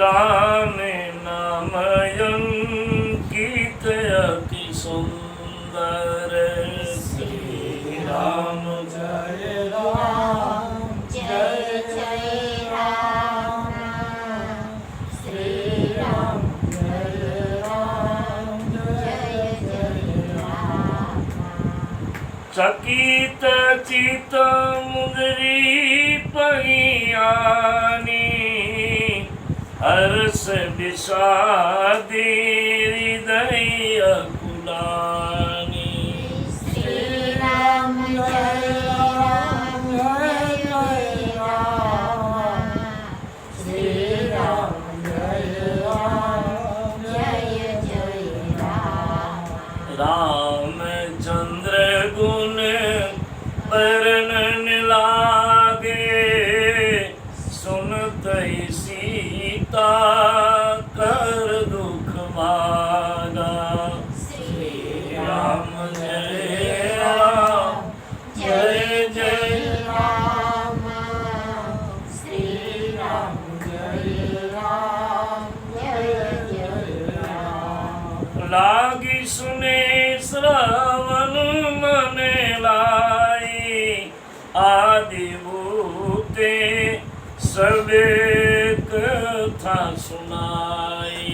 राम नाम अंकित अति सुंदर। श्री राम जय राम जय जय राम। श्री राम जय राम जय जय राम। चकित चित मुदरी पहियानी हर्ष विषादी हृदय कुलानी। श्री राम जय राम जय जय राम। श्री राम जय राम जय जय राम। रामचंद्र गुण वर्णन लागे सुनत सीता कर दुख भागा। श्री राम जय राम जय जय राम। श्री राम जय राम जय जय राम। लागी सुने श्रवण मन लाई आदि भूते सबे कथा सुनाई।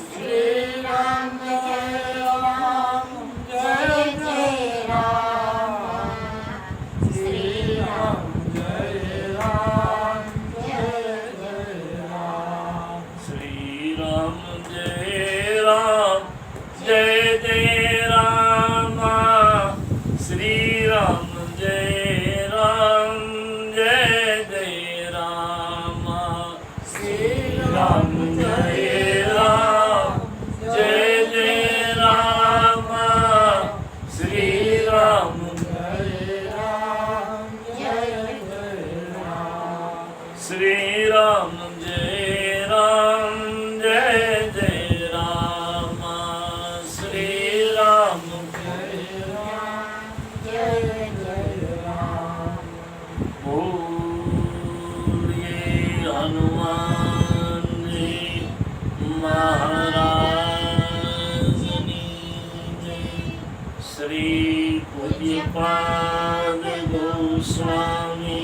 श्री राम जय राम जय जय राम। श्री राम जय राम जय जय राम। श्री राम जय राम जय जय राम। श्री राम जय राम जय जय राम। श्री राम जय राम जय जय राम। श्री राम जय राम जय जय राम। श्री राम जय राम जय जय राम। श्री राम जय राम जय जय राम। बोलिए हनुमान जी महाराज की जय। श्री पूज्यपाद गोस्वामी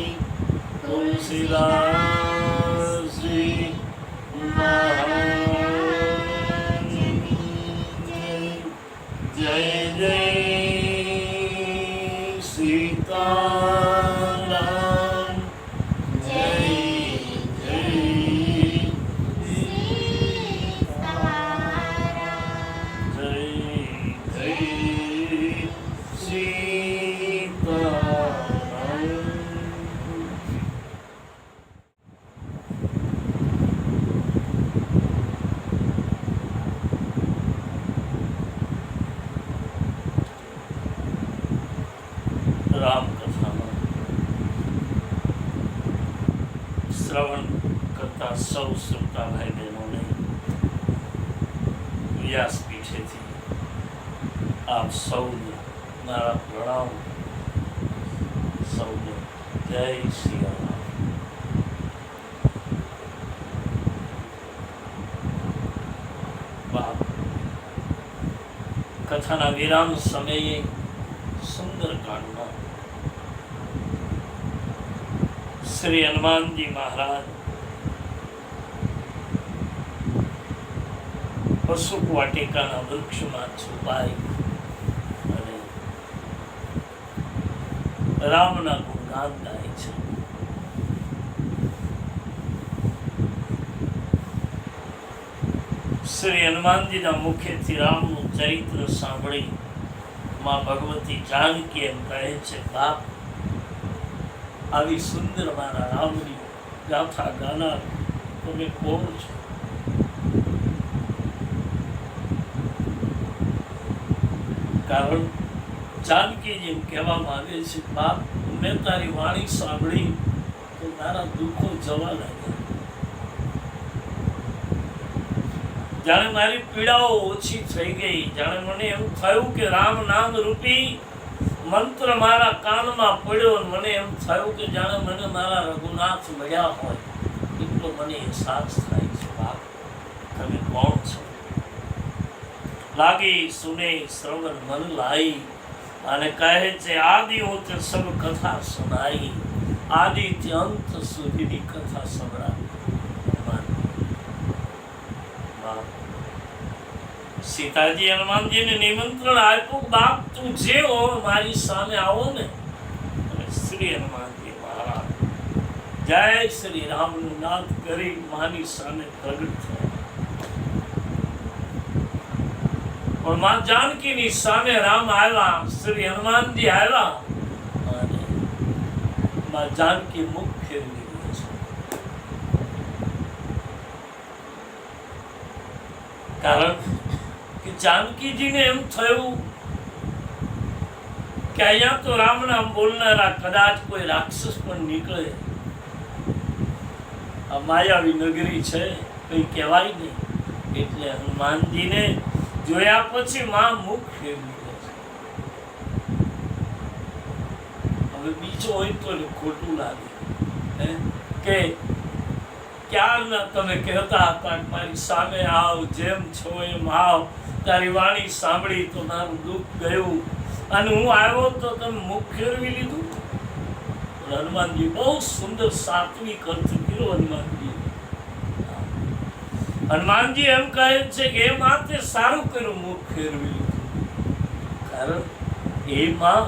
तुलसीदास जी महाराज की जय। जय जय सीताराम जय जय सीताराम। जय जय सीताराम। રામ કથામાં શ્રવણ કરતા સૌ શ્રોતા ભાઈ બહેનોને વ્યાસપીઠેથી આપ સૌને મારા પ્રણામ। સૌને જય શ્રી રામ। બાપ કથાના વિરામ સમયે સુંદરકાંડમાં શ્રી હનુમાનજી મહારાજ પશુક વાટિકાના વૃક્ષમાં છુપાઈ અને રામના ગુણગાન ગાય છે। શ્રી હનુમાનજીના મુખેથી રામનું ચરિત્ર સાંભળી માં ભગવતી જાનકી એમ કહે છે, બાપ આવી સુંદર મારા રામની ગાથા ગાનાર તમે કોણ છો? કારણ જાનકીજી એમ કહેવામાં આવે છે, બાપ મેં તારી વાણી સાંભળી તો મારા દુઃખો જવા લાગ્યા। જાણે મારી પીડાઓ ઓછી થઈ ગઈ, જાણે મને એવું થયું કે રામ નામ રૂપી મંત્ર મારા કાનમાં પડ્યો અને મને એમ થયું કે જાણે મને મારા રઘુનાથ મળ્યા હોય એટલો મને અહેસાસ થાય છે. બાપ તમે કોણ છો? લાગી સુને શ્રવણ મન લાઈ અને કહે છે આદિ હોતે સબ કથા સુનાઈ, આદિ થી અંત સુધીની કથા સંભળાવી. સીતાજી હનુમાનજીને નિમંત્રણ આપ્યું, બાપ તું જે હો મારી સામે આવો ને. અને શ્રી હનુમાનજી મહારાજ જય શ્રી રામનું નાદ કરી માની સામે પ્રગટ થયા. પણ માં જાનકીની સામે રામ આવ્યા, શ્રી હનુમાનજી આવ્યા અને માં જાનકી મુખ ફેરવી દીધો છે. કારણ કે જાનકીજીને એમ થયું કે અહીંયા તો રામ નામ બોલનારા કદાચ કોઈ રાક્ષસ પણ નીકળે. આ માયાવી નગરી છે, કઈ કહેવાય નહીં. એટલે હનુમાનજીને જોયા પછી માં મુખ ફેરવી દે છે. હવે બીજો હોય તો ખોટું લાગે કે ક્યારના તમે કહેતા હતા મારી સામે આવ, જેમ છો એમ આવ, તારી વાણી સાંભળી તો મારું દુઃખ ગયું અને હું આવ્યો તો તમે મુખ ફેરવી લીધું. હનુમાનજી બહુ સુંદર સાત્વિક અર્થ કર્યો. હનુમાનજી એમ કહે છે કે એ માતે સારું કર્યું મુખ ફેરવી લીધું. કારણ એ માં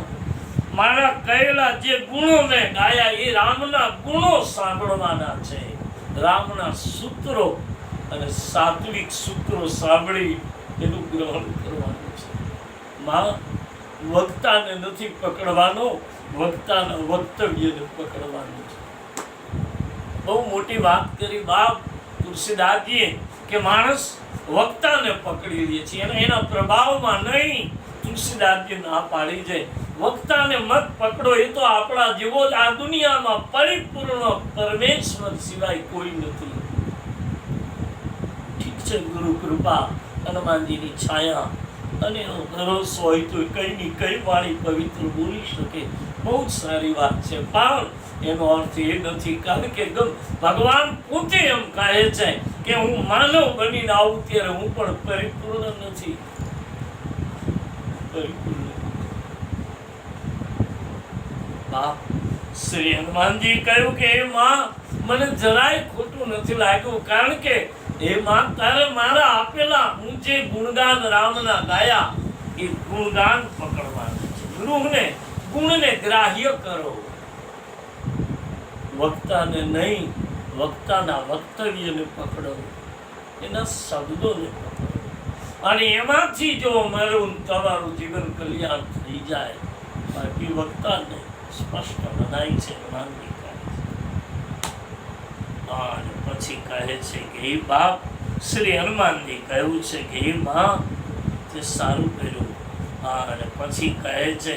મારા કહેલા જે ગુણો મેં ગાયા એ રામના ગુણો સાંભળવાના છે, રામના સૂત્રો અને સાત્વિક સૂત્રો સાંભળી એનું ગ્રહણ કરવાનું છે. માં વક્તાને નથી પકડવાનો, વક્તાના વક્તવ્યને પકડવાનું છે. બહુ મોટી વાત કરી બાપ તુલસીદાસજીએ કે માણસ વક્તાને પકડી લે છે, એના પ્રભાવમાં નહીં. તુલસીદાસજી ના પાડી જાય વક્તાને મત પકડો, એ તો આપણા જેવો જ આ દુનિયામાં પરિપૂર્ણ પરમેશ્વર સિવાય કોઈ નથી. ઠીક છે, ગુરુ કૃપા, હનુમાનજીની છાયા અને એનો ભરોસો હોય તો કઈ ની કઈ વાણી પવિત્ર બોલી શકે. બહુ જ સારી વાત છે, પણ એનો અર્થ એ નથી. કારણ કે ભગવાન પોતે એમ કહે છે કે હું માનવ બનીને આવું ત્યારે હું પણ પરિપૂર્ણ નથી. શ્રી હનુમાનજી કહ્યું કે એ માં મને જરાય ખોટું નથી લાગ્યું. કારણ કે એ માં તારે મારા આપેલા હું જે ગુણગાન રામના ગાયા એ ગુણગાન પકડવાનું છે. ગુણને ગ્રાહ્ય કરો, વક્તાને નહીં. વક્તાના વક્તવ્યને પકડો, એના શબ્દોને પકડો અને એમાંથી જો મારું તમારું જીવન કલ્યાણ થઈ જાય. બાકી વક્તાને સ્પષ્ટ બનાય છે. અને પછી કહે છે કે એ બાપ શ્રી હનુમાનજી કહ્યું છે કે એ માં તે સારું કર્યું. અને પછી કહે છે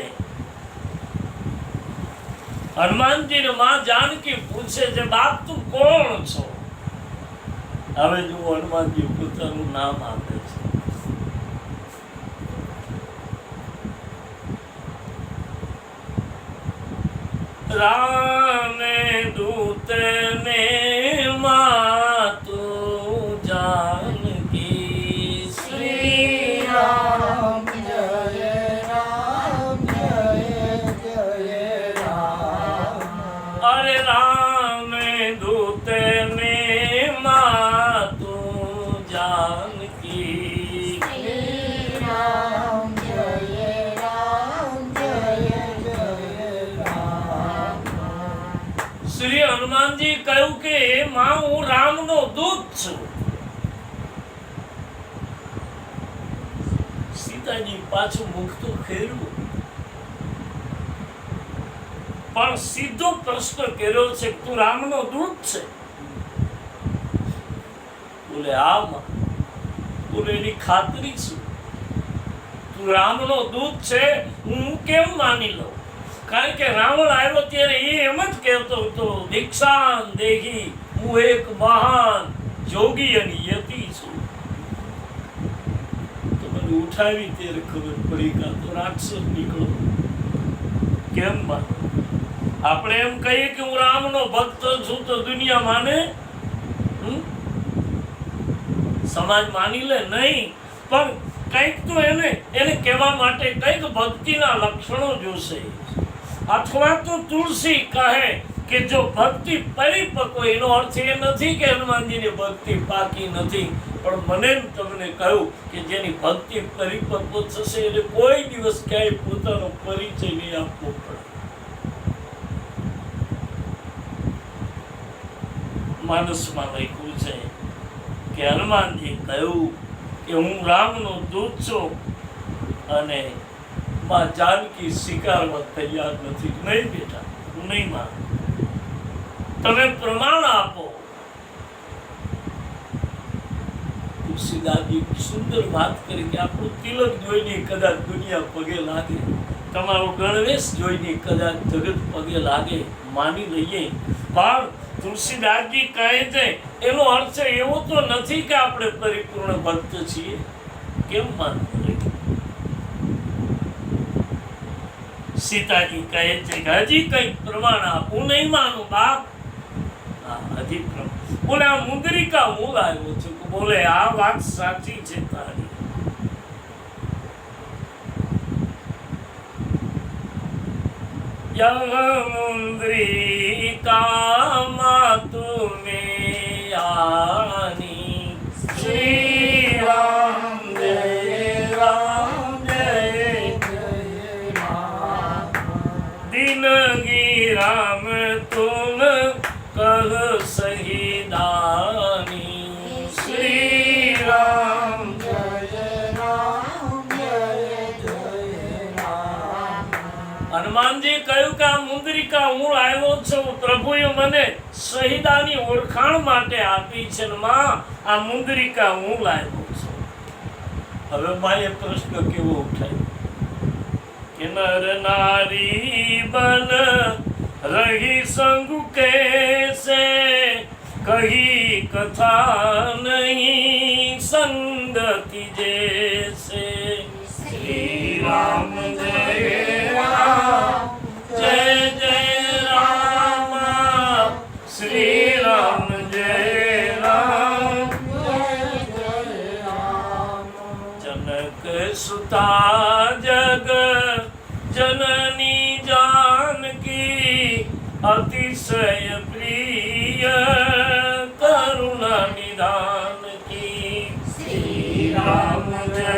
હનુમાનજીને માં જાનકી પૂછે છે બાપ તું કોણ છો? હવે જો હનુમાનજી પોતાનું નામ આપે છે. રામે દૂતે ને માતુ જાનકી. શ્રી રામ જય રામ જય જય રામ. અરે રામે દૂતે ને માતુ જાનકી. શ્રી રામ જય રામ જય જય રામ. શ્રી હનુમાનજી કહ્યું કે માં હું રામનો દૂત છું. સીતાજી પાછું મુખ તો ફેરવું પણ સીધો પ્રશ્ન કર્યો છે તું રામનો દૂત છે? બોલે હા માં. બોલે એની ખાતરી છું. તું રામનો દૂત છે હું કેમ માની લઉં? કારણ કે રાવણ આવ્યો ત્યારે એ એમ જ કહેતો હતો દીક્ષાન દેહી હું એક મહાન જોગી અને યતિ છું. તો મને ઉઠાવી ત્યારે ખબર પડી કે આ તો રાક્ષસ નીકળો. કેમ માને? આપણે એમ કહીએ કે હું રામનો ભક્ત છું તો દુનિયા માને? સમાજ માની લે નહીં, પણ કંઈક તો એને કહેવા માટે કંઈક ભક્તિના લક્ષણો જોશે. અથવા તો તુલસી કહે કે જો ભક્તિ પરિપક્વ, એનો અર્થ એ નથી કે હનુમાનજીની ભક્તિ પાકી નથી, પણ મને તમને કહ્યું કે જેની ભક્તિ પરિપક્વ થશે એને કોઈ દિવસ ક્યાંય પોતાનો પરિચય નહીં આપવો પડે. માનસમાં લખ્યું છે કે હનુમાનજી કહ્યું કે હું રામનો દૂત છું અને માં જાનકી સ્વીકારવા તૈયાર નથી. નહીં બેટા, હું નહીં માનું. તમે પ્રમાણ આપો. તુલસીદાસજી સુંદર વાત કરી કે આપણું તિલક જોઈને કદાચ દુનિયા પગે લાગે, તમારો ગણવેશ જોઈને કદાચ જગત પગે લાગે, માની લઈએ. પણ તુલસીદાસજી કહે છે એનો અર્થ એવો તો નથી કે આપણે પરિપૂર્ણ ભક્ત છીએ. કેમ માનવું? સીતાજી કહે છે કે હજી કંઈક પ્રમાણ આપ. હું નહીં માનું બાપ. હજી બોલે આ મુદ્રિકા હું લાવ્યો છું. બોલે આ વાત સાચી છે તારી. मुद्रिका तुमे आनी. श्री राम जय राम जय जय राम. दिनगी राम तुम कह सही दानी. श्री राम હનુમાનજી કહ્યું કે આ મુદ્રિકા હું આવ્યો છું. પ્રભુએ મને શહીદાની ઓળખાણ માટે આપી છે ને માં આ મુદ્રિકા હું લાવ્યો છું. હવે માએ પ્રશ્ન કેવો ઉઠાયો કે નર નારી બન રહી સંગ કેસે કહી કથા નહીં સંગતિ જૈસે. શ્રી રામ જય રામ જય જય રામ. શ્રી રામ જય રામ જય જય રામ. જનક સુતા જગ જનની જાનકી અતિશય પ્રિય કરુણા નિધાન કી. શ્રી રામ જય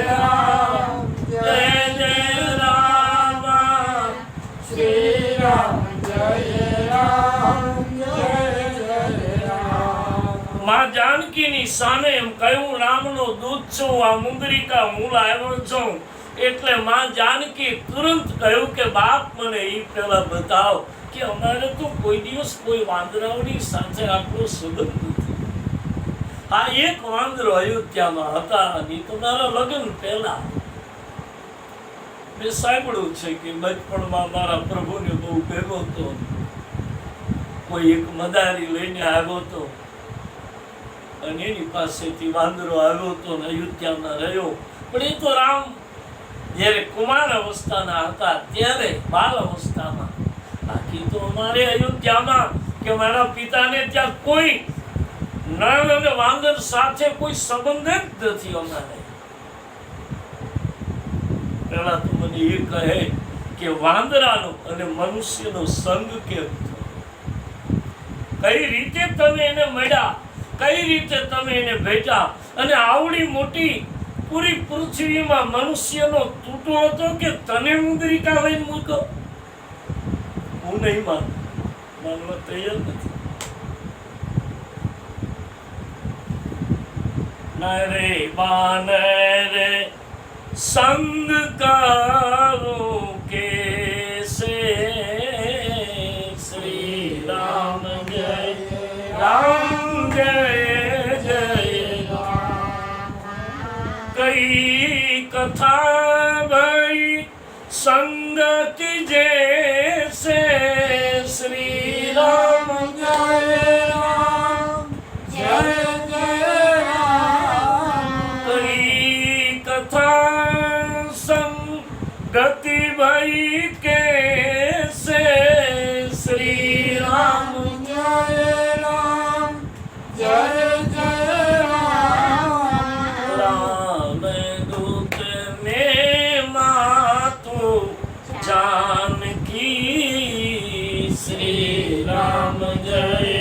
રામ જય જય રામ. શ્રી રામ જય રામ જય જય રામ. માં જાનકીની સામે એમ કહ્યું રામનો દૂત છું, આ મુદ્રિકા હું લાવ્યો છું. એટલે માં જાનકી તુરંત કહ્યું કે બાપ મને એ પહેલા બતાવ કે અમારે તો કોઈ દિવસ કોઈ વાંદરાઓની સાથે આટલો સંબંધ નથી. આ એક વાંદરો અયોધ્યામાં હતા અને તમારા લગ્ન પહેલા મેં સાંભળ્યું છે કે બચપણમાં મારા પ્રભુને બહુ ભેગો હતો. કોઈ એક મદારી લઈને આવ્યો હતો અને એની પાસેથી વાંદરો આવ્યો હતો અને અયોધ્યામાં રહ્યો. પણ એ તો રામ જ્યારે કુમાર અવસ્થાના હતા ત્યારે બાલ અવસ્થામાં. બાકી તો અમારે અયોધ્યામાં કે મારા પિતાને ત્યાં કોઈ નર અને વાંદર સાથે કોઈ સંબંધ જ નથી અમારે. પેલા તો મને એ કહે કે વાંદરાનો અને મનુષ્યનો સંગ કેમ થયો? કઈ રીતે તમે એને મળ્યા? કઈ રીતે તમે એને ભેટ્યા? અને આવડી મોટી પૂરી પૃથ્વીમાં મનુષ્યનો તૂટો હતો કે તને મુદ્રિકા લઈને મૂકો? હું નહીં માનવા તૈયાર નથી. નરે બાનરે સંગ કરું કેસે. શ્રી રામ જય રામ જય જય રામ. કઈ કથા ભઈ સંગતિ જૈસે. શ્રી રામ જય રામ જય જય રામ. કઈ કથા गति भई कैसे श्री राम जय राम जय जय राम राम दूत में मातु जानकी श्री राम जय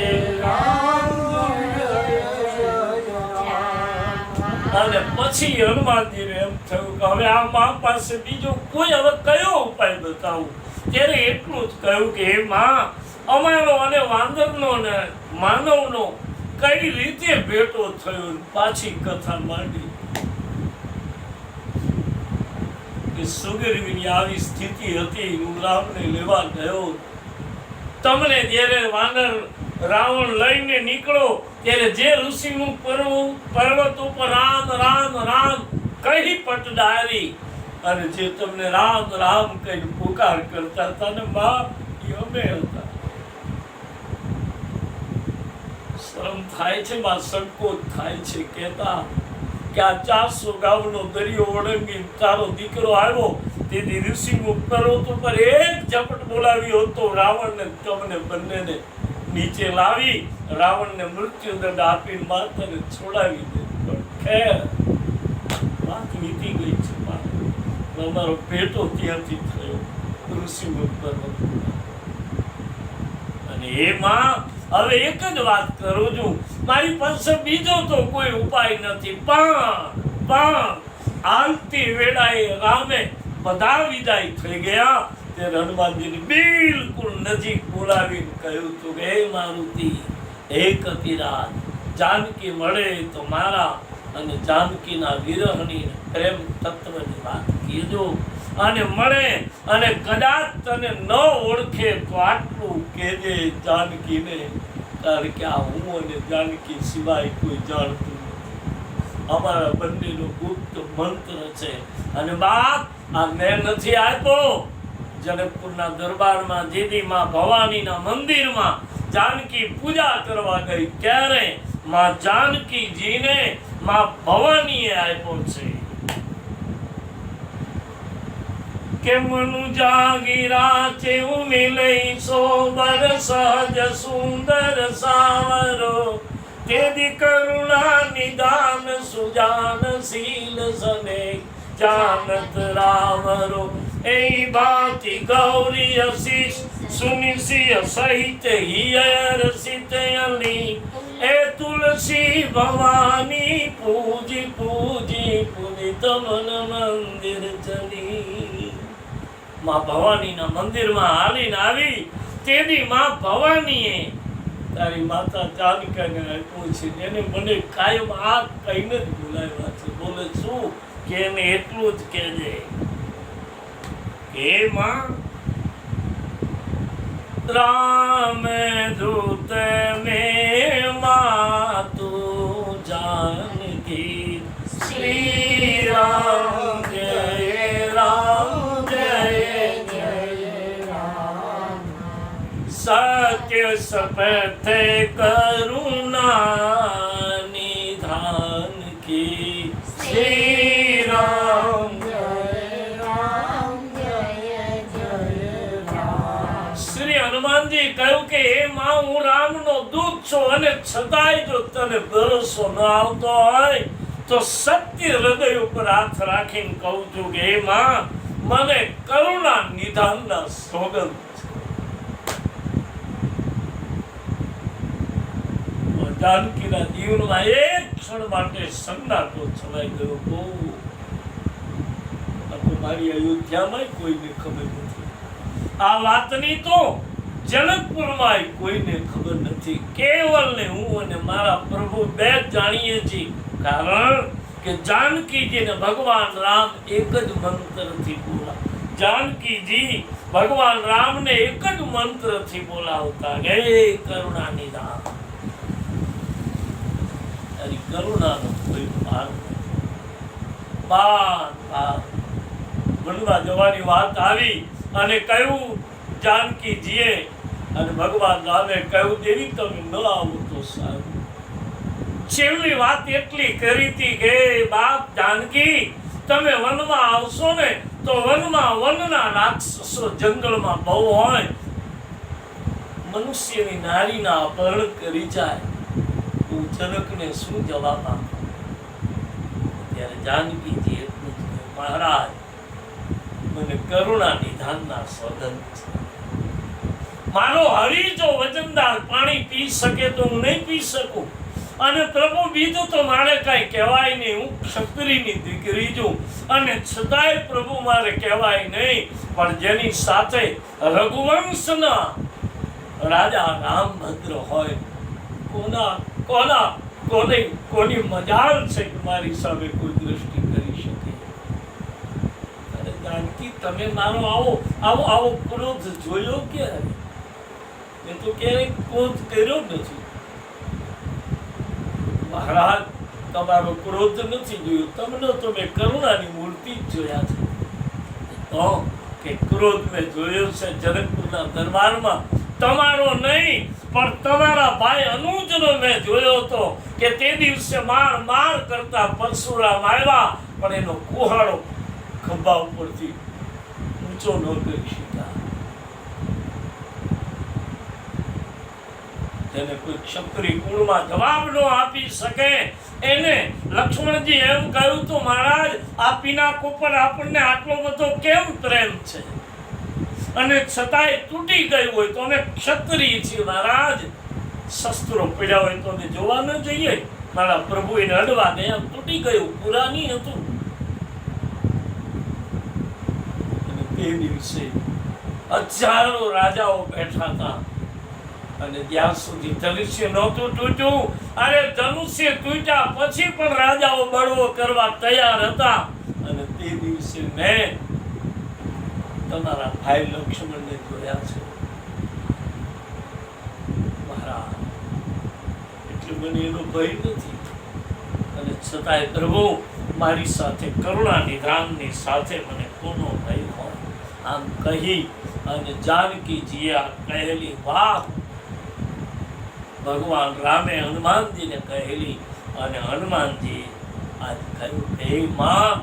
અને પછી હનુમાનજીને એમ થયું કે હવે આ મા પાસે બીજો કોઈ હવે કયો ઉપાય બતાવું. ત્યારે એટલું જ કહ્યું કે હે મા, અમારો અને વાંદરનો ને માનવનો કઈ રીતે ભેટો થયો. પાછી કથા માંડી કે સુગ્રીવની આવી સ્થિતિ હતી, હું રામને લેવા ગયો. તમને જ્યારે વાનર રાવણ લઈને નીકળો ત્યારે જે ઋષિનું પર્વત ઉપર રામ રામ રામ કહી પટડારી અને જે તમને રામ રામ કહી પુકાર કરતા હતા ને મા, એ અમે હતા. શરમ થાય છે માં, સંકોચ થાય છે કહેતા કે આ 400 ગામનો દરિયો ઓળંગી તારો દીકરો આવ્યો. તેથી ઋષિનું પર્વત ઉપર એક ઝપટ બોલાવ્યો હતો રાવણને, તમને બંનેને નીચે લાવી રાવણને મૃત્યુદંડ આપીને માતાને છોડાવી દે. પણ ખેર વાત વીતી ગઈ છે. અમારો ભેટો ત્યાંથી થયો ઋષિમુખ પર્વત. અને એ માં, હવે એક જ વાત કરું છું, મારી પાસે બીજો તો કોઈ ઉપાય નથી. પણ આલતી વેળાએ રામે બધા વિદાય થઈ ગયા. તે હનુમાનજીને બિલકુલ નજીક બોલાવીને કહ્યું હતું કે હે મારુતિ, એક હતી રાત, જાનકી મળે તો મારા અને જાનકીના વિરહની પ્રેમ તત્વની વાત કીધો. અને મળે અને કદાચ તને ન ઓળખે તો આટલું કહેજે જાનકીને, કારણ કે આ હું અને જાનકી સિવાય કોઈ જાણતું નથી. અમારા બંનેનો ગુપ્ત મંત્ર છે. અને બાપ, આ મેં નથી આપ્યો. જનકપુરના દરબારમાં જેદી માં ભવાનીના મંદિરમાં જાનકી પૂજા કરવા ગઈ ત્યારે માં જાનકીજીને માં ભવાનીએ આપ્યો છે કે મનુ જાગીરા ચેઉ મિલઈ સોબર સહજ સુંદર સાવરો તેદી કરુણા નિદાન સુજાન શીલ સને જાનત રાવરો એ ભાતિ ગૌરી અશીષ સુનિશિય સહિત હિયર સિતયલી એ તુલસી ભવાની પૂજી પૂજી પુનિત મન મંદિર ચલી. માં ભવાનીના મંદિરમાં હાલીને આવી. તેની માં ભવાનીએ તારી માતા જાનકીને આપ્યું છે, એને મને કાયમ આ કહીને જ બોલાવ્યા છે. બોલે શું કે એને એટલું જ કહેજે કે માં, રામ દૂત में मातु जानकी श्री राम जय राम जय जय राम सत्य सपथ करुणा निधान की श्री राम હનુમાનજી કહ્યું કે હે માં, હું રામનો દૂત છું અને છતાંય જો તને ભરોસો ન આવતો હોય તો સત્ય હૃદય ઉપર હાથ રાખીને કહું છું કે હે માં, મને કરુણા નિધાનના સોગંદ છે. જાનકીના જીવનમાં એક ક્ષણ માટે સન્નાટો છવાઈ ગયો. બહુ મારી અયોધ્યામાં કોઈને ખબર નથી. આ વાતની તો જનકપુરમાં કોઈને ખબર નથી. કેવલ ને હું અને મારા પ્રભુ બે જ જાણીએ છીએ. કારણ કે જાનકીજીને ભગવાન રામ એક જ મંત્રથી બોલા. જાનકીજી ભગવાન રામને એક જ મંત્રથી બોલાવતા, હે કરુણા નિધાન. તારી કરુણાનો કોઈ પાર નથી. બાર બનવા જવાની વાત આવી અને કહ્યું જાનકીજીએ અને ભગવાન રામે કહ્યું દેવી તમે ન આવો તો સારું. છેલ્લી વાત એટલી કરી હતી કે બાપ જાનકી, તમે વનમાં આવશો ને તો વનના રાક્ષસો જંગલમાં બહુ હોય, મનુષ્યની નારીના અપહરણ કરી જાય, હું જનકને શું જવાબ આપું? ત્યારે જાનકીજી એટલું જ કહ્યું, મહારાજ મને કરુણા નિધાનના સોગંદ છે. મારો હરી જો વજનદાર પાણી પી શકે તો હું નહીં પી શકું, અને પ્રભુ બીજું તો મારે કાંઈ કહેવાય નહીં, હું ક્ષત્રિયની દીકરી છું, અને છતાંય પ્રભુ મારે કહેવાય નહીં. પણ જેની સાથે રઘુવંશના રાજા રામભદ્ર હોય, કોની મજાલ છે કે મારી સામે કોઈ દ્રષ્ટિ કરી શકે? અરે જાનકી, તમે મારો આવો ક્રોધ જોયો ક્યારે? મેં તો ક્યારેય ક્રોધ કર્યો નથી. મહારાજ, તમારો ક્રોધ નથી જોયો, તમને તો મેં કરુણાની મૂર્તિ જ જોયા છે. તો કે ક્રોધ મેં જોયો છે જનકપુરના દરબારમાં, તમારો નહીં પણ તમારા ભાઈ અનુજનો મેં જોયો હતો કે તે દિવસે માર કરતા પરશુરામ આવ્યા, પણ એનો કુહાડો ખંભા ઉપરથી ઊંચો ન કરી શક્યા. જેને કોઈ ક્ષત્રિય કુળમાં જવાબ ન આપી શકે, એને લક્ષ્મણજી એમ કહ્યું તો મહારાજ, આ પિનાક ઉપર આપણને આટલો બધો કેમ પ્રેમ છે, અને છતાંય તૂટી ગયું હોય તો અમે ક્ષત્રિય છીએ મહારાજ. શસ્ત્રો પડ્યા હોય તો અમે જોવા ન જઈએ? મારા પ્રભુ એને અડવા ગયા, તૂટી ગયું, પુરાની હતું. અને તે દિવસે હજારો રાજાઓ બેઠા હતા, અને જ્યાં સુધી ધનુષ્ય નહોતું તૂટ્યું, અરે ધનુષ્ય તૂટ્યા પછી પણ રાજાઓ બળવો કરવા તૈયાર હતા. અને તે દિવસે મેં તમારા ભાઈ લક્ષ્મણને જોયા છે મહારાજ, એટલે મને એનો ભય નથી. અને છતાંય પ્રભુ મારી સાથે કરુણા નિધાનની સાથે મને કોનો ભય હોય? આમ કહી અને જાનકીજીએ આ કહેલી વાત ભગવાન રામે હનુમાનજીને કહેલી, અને હનુમાનજી આજ કહ્યું, હે માં,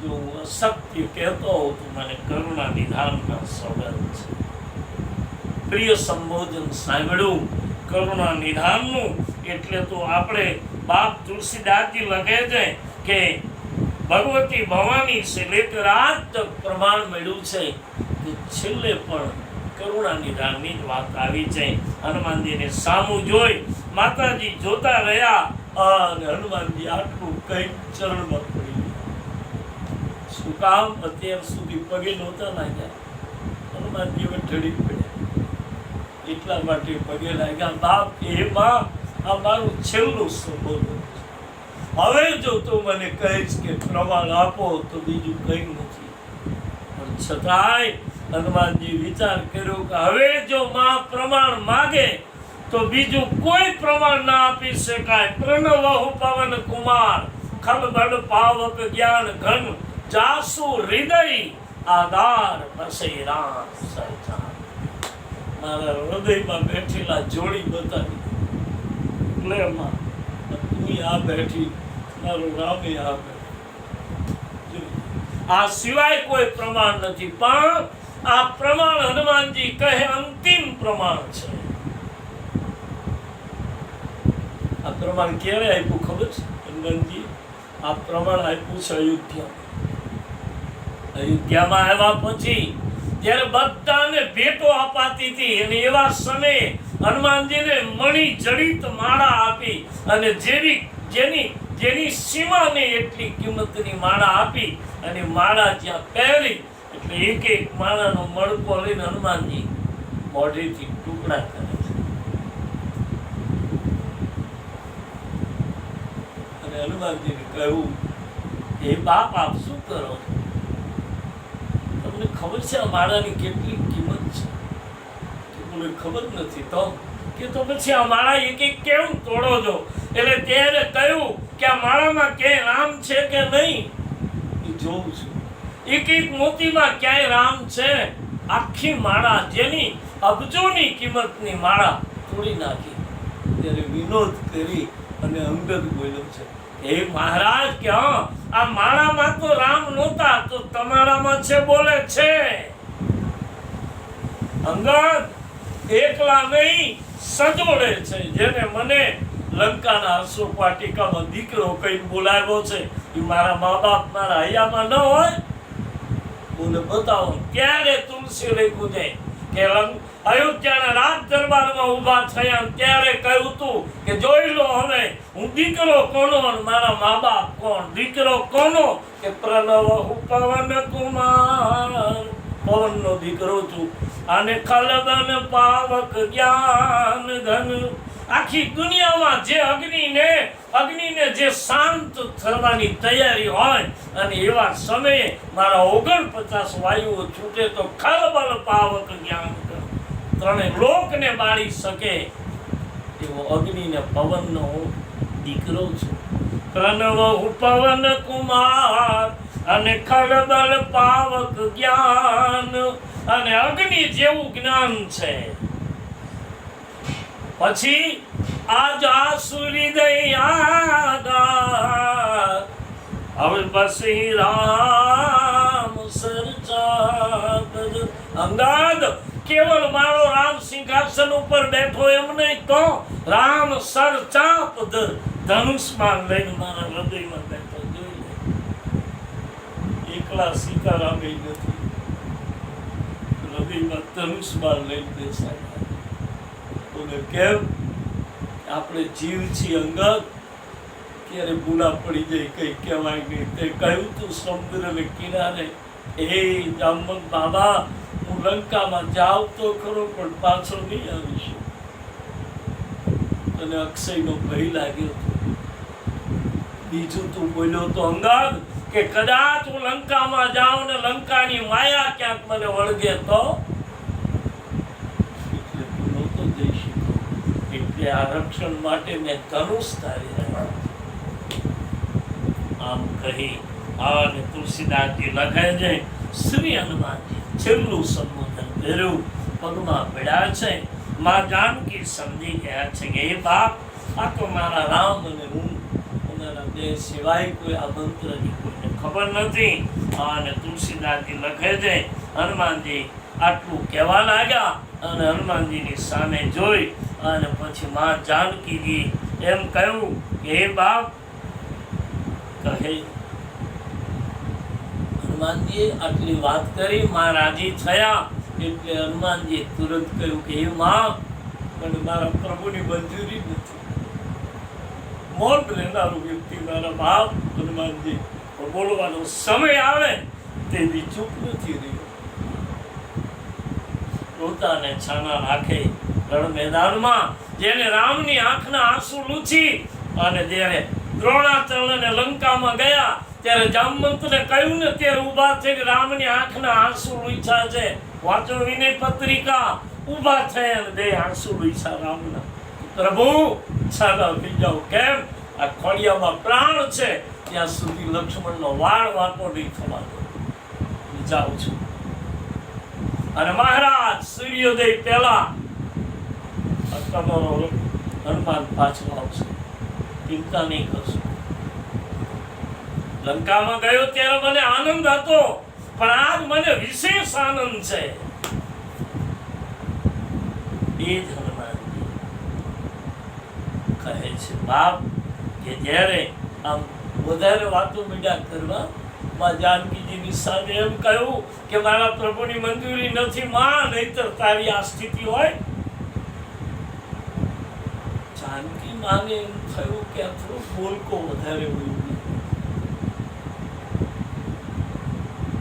જો હું અસત્ય કહેતો હોઉં તો મને કરુણા નિધાનના સોગંદ છે. પ્રિય સંબોધન સાંભળ્યું કરુણા નિધાનનું, એટલે તો આપણે બાપ તુલસીદાસજી લખે છે કે ભગવતી ભવાની છે લેકર આજ તક પ્રમાણ મળ્યું છે કે છેલ્લે પણ કરુણા નિધાનની જ વાત આવી છે. હનુમાનજીને સામું જોઈ માતાજી જોતા રહ્યા, અને હનુમાનજી આટલું કઈ ચરણમાં પડી ગયા. શું કામ? અત્યાર સુધી પગે નહોતા લાગ્યા, હનુમાનજી હવે ઢળી પડ્યા, એટલા માટે પગે લાગ્યા. બાપ, એ માં, આ મારું છેલ્લું સંબોધન છે. હવે જો તું મને કહીશ કે પ્રમાણ આપો તો બીજું કંઈ નથી. પણ છતાંય હનુમાનજી વિચાર કર્યો કે હવે જો માં પ્રમાણ માગે તો બીજું કોઈ પ્રમાણ ના આપી શકાય. પ્રણવહુ પવન કુમાર ખલબલ પાવક જ્ઞાન ઘન જાસુ હૃદય આધાર બસે રામ સરચાર. મારા હૃદયમાં બેઠેલા જોડી બતાવી, લે માં, તું આ બેઠી, મારો રામે આ બેઠી. આ સિવાય કોઈ પ્રમાણ નથી, પણ આ પ્રમાણ હનુમાનજી કહે અંતિમ પ્રમાણ છે. આ પ્રમાણ ક્યારે આપ્યું ખબર છે હનુમાનજી? આ પ્રમાણ આપ્યું છે અયોધ્યામાં આવ્યા પછી, જ્યારે બધાને ભેટો અપાતી હતી, અને એવા સમયે હનુમાનજીને મણિ જડિત માળા આપી, અને જેની સીમાને એટલી કિંમતની માળા આપી, અને માળા જ્યાં પહેરી એટલે એક એક માળાનો મણકો લઈને હનુમાનજી મોઢેથી ટુકડા કરે છે. અને હનુમાનજીને કહ્યું, હે બાપ, આપ શું કરો છો? તમને ખબર છે આ માળાની કેટલી કિંમત છે? તો મને ખબર નથી. તો પછી આ માળા એક એક કેમ તોડો છો? એટલે ત્યારે કહ્યું કે આ માળામાં ક્યાંય રામ છે કે નહીં એ જોઉં છું. એક એક મોતીમાં ક્યાંય રામ છે? આખી માળા, જેની અબજોની કિંમતની માળા તોડી નાખી. ત્યારે વિનોદ કરી અને અંગદ બોલ્યો છે હે મહારાજ કે હા, આ મારામાં તો રામ નહોતા, તો તમારામાં છે બોલે છે. અંગદ એકલા નહીં, સજોડે છે. જેને મને લંકાના અશોક વાટિકામાં દીકરો કઈ બોલાવ્યો છે, એ મારા મા બાપ મારા હૈયામાં ન હોય? બોલે બતાવો ક્યારે તુલસી લખ્યું છે કે અયોધ્યાના રાજ દરબારમાં ઊભા થયા ત્યારે કહ્યું તું કે જોઈ લો હવે હું દીકરો કોનો અને મારા મા બાપ કોણ. દીકરો કોનો કે પ્રણવ પવન કુમાર, પવનનો દીકરો છું. અને ખલબન પાવક જ્ઞાન ઘન. આખી દુનિયામાં જે અગ્નિને જે શાંત થવાની તૈયારી હોય અને એવા સમયે મારા 49 વાયુઓ છૂટે તો ખલબલ પાવક જ્ઞાન ઘન, ત્રણેય લોકને બાળી શકે એવો અગ્નિ ને પવનનો દીકરો છું. પ્રણવ પવન કુમાર અને ખલબલ પાવક જ્ઞાન, અને અગ્નિ જેવું જ્ઞાન છે. પછી આજ આસુરી દયા હવે બસી રામ સરચા. અંગદ કેવલ મારો રામ સિંહાસન ઉપર બેઠો એમ નહીં, તો રામ સરચાપ ધનુષમાં લઈને મારા હૃદયમાં બેઠો. જોઈ લે, એકલા સીતારામ નથી, હૃદયમાં ધનુષમાં લઈને બેસાય. બોલે કેમ? આપણે જીવ છીએ અંગદ, ક્યારે ભૂલા પડી જાય, કઈ કહેવાય નહીં. તે કહ્યું તું સમુદ્રને કિનારે, હે જામવંત બાબા, હું લંકામાં જાઉં તો ખરો પણ પાછો નહીં આવીશ. અને અક્ષયનો ભય લાગ્યો. બીજું તું બોલ્યો તો અંગદ કે કદાચ હું લંકામાં જાઉં ને લંકાની માયા ક્યાંક મને વળગે તો, એટલે તું નહોતો જઈ શક્યો. એટલે આ રક્ષણ માટે મેં ધનુષ ધારી રાખ્યું. આમ કહી અને તુલસીદાસજી લખે છે, શ્રી હનુમાનજી છેલ્લું સંબોધન કર્યું, પગમાં પડ્યા છે. માં જાનકી સમજી ગયા છે કે એ બાપ, આ તો મારા રામ અને હું, અમારા બે સિવાય કોઈ આ મંત્રની કોઈને ખબર નથી. અને તુલસીદાસજી લખે છે, હનુમાનજી આટલું કહેવા લાગ્યા અને હનુમાનજીની સામે જોઈ અને પછી માં જાનકીજી એમ કહ્યું કે હે બાપ, કહે હનુમાનજીએ આટલી વાત કરી, માં રાજી થયા. એટલે હનુમાનજીએ તુરંત કહ્યું કે હે માં, મને મારા પ્રભુની મંજૂરી નથી. મૌન રહેનારું વ્યક્તિ મારા બાપ હનુમાનજી, પણ બોલવાનો સમય આવે તેની ચૂપ નથી રહ્યો. પોતાને છાના રાખે રણ મેદાનમાં, જેને રામની આંખના આંસુ લૂછી અને જ્યારે દ્રોણાચલ લંકામાં ગયા ત્યારે જામવંતને કહ્યું ને ત્યારે ઊભા થઈને રામની આંખના આંસુ લૂછ્યા છે. વાંચો વિનય પત્રિકા. ઊભા થઈ અને બે આંસુ લૂછ્યા રામના. પ્રભુ સાદા થઈ જાઓ. કેમ? આ ખોડિયામાં પ્રાણ છે ત્યાં સુધી લક્ષ્મણનો વાળ વાંકો નહીં થવાનો. જાઉં છું. અને મહારાજ સૂર્યોદય પહેલા તમારો હનુમાન પાછો આવશે, ચિંતા નહીં કરશો. લંકામાં ગયો ત્યારે મને આનંદ હતો, પણ આજ મને વિશેષ આનંદ છે. એ જ હનુમાનજી કહે છે બાપ કે જ્યારે આમ વધારે વાતો મીડિયા કરવા, માં જાનકીજીની સામે એમ કહ્યું કે મારા પ્રભુની મંજૂરી નથી માં, નહીતર તારી આ સ્થિતિ હોય. જાનકી માને એમ થયું કે આ થોડું બોલકો વધારે હોય.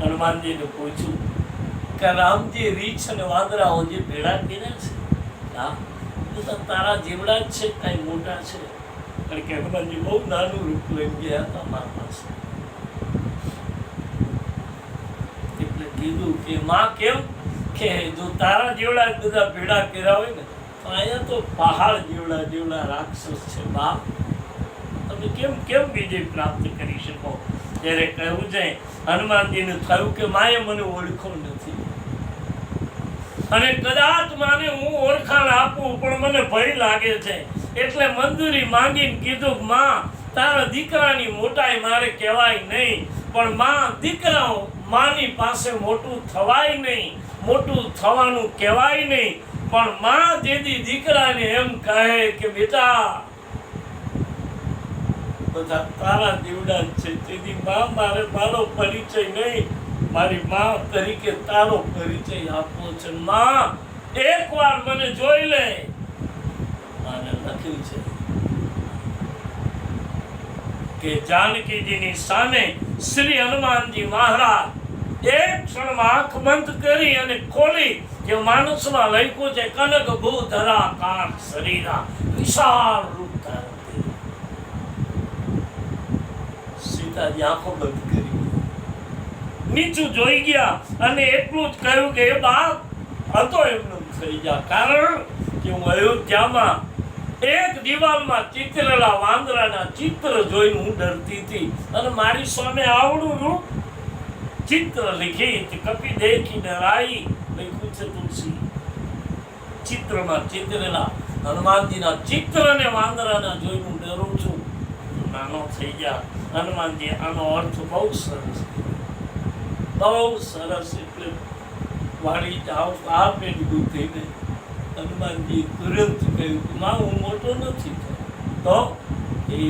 હનુમાનજીને પૂછ્યું કે રામજી રીછ અને વાંદરાઓ જે ભેળા કર્યા છે, હા બધા તારા જેવડા જ છે, કાંઈ મોટા છે? કારણ કે હનુમાનજી બહુ નાનું રૂપ લઈ ગયા હતા મારા પાસે. એટલે કીધું કે માં કેમ? કે જો તારા જેવડા બધા ભેળા કર્યા હોય ને તો અહીંયા તો પહાડ જેવડા રાક્ષસ છે બાપ, તમે કેમ વિજય પ્રાપ્ત કરી શકો? ત્યારે કહ્યું છે હનુમાનજીને થયું કે માએ મને ઓળખો નથી, અને કદાચ માને હું ઓળખાણ આપું પણ મને ભય લાગે છે. એટલે મંજૂરી માંગીને કીધું માં તારા દીકરાની મોટાઈ મારે કહેવાય નહીં, પણ દીકરાઓ માની પાસે મોટું થવાય નહીં, મોટું થવાનું કહેવાય નહીં. પણ જેથી દીકરાને એમ કહે કે બેટા બધા તારા દીવડા છે, તેથી મારે મારો પરિચય નહીં, મારી માં તરીકે તારો પરિચય આપવો છે. એકવાર મને જોઈ લે. અને લખ્યું છે કે જાનકીજીની સામે શ્રી હનુમાનજી મહારાજ એક ક્ષણમાં આંખ બંધ કરી અને ખોલી કે માનસમાં લખ્યું છે કનક ભૂધરા કાર શરીરા વિશાળ રૂપ ધારણ કર્યું. સીતાજી આંખો બંધ કરી નીચું જોઈ ગયા અને એટલું જ કહ્યું કે એ બાપ હતો એમનું થઈ જા, કારણ કે હું અયોધ્યામાં એક દિવાલમાં ચિત્રેલા વાંદરાના ચિત્ર જોઈને હું ડરતી હતી અને મારી સામે આવડું રૂપ ચિત્ર લીખી કપી દેખી ડરાઈ લખ્યું છે તુલસી. ચિત્રમાં ચિત્રેલા હનુમાનજીના ચિત્રને વાંદરાના જોઈને હું ડરું છું. નાનો થઈ ગયા હનુમાનજી. આનો અર્થ બહુ સરસ, બહુ સરસ. એટલે વાળી જાવ આપે લીધું થઈને હનુમાનજી તુરંત કહ્યું કે હું મોટો નથી થયો. તો એ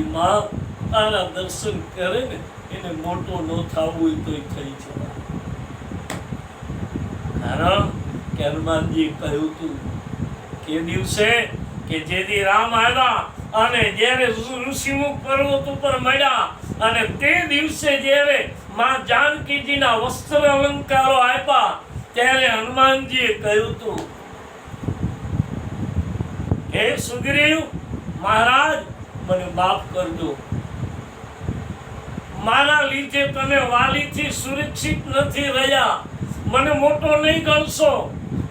તારા દર્શન કરે ને એને મોટો ન થવું હોય તો થઈ જવાય. કારણ કે હનુમાનજી કહ્યું હતું કે દિવસે કે જેથી રામ આવ્યા અને જ્યારે ઋષિમુખ પર્વત ઉપર મળ્યા અને તે દિવસે જ્યારે માં જાનકીજીના વસ્ત્ર અલંકારો આપ્યા ત્યારે હનુમાનજીએ કહ્યું હતું હે સુગ્રીવ મહારાજ મને માફ કરજો, મારા લીધે તમે વાલીથી સુરક્ષિત નથી રહ્યા, મને મોટો નહીં ગણશો.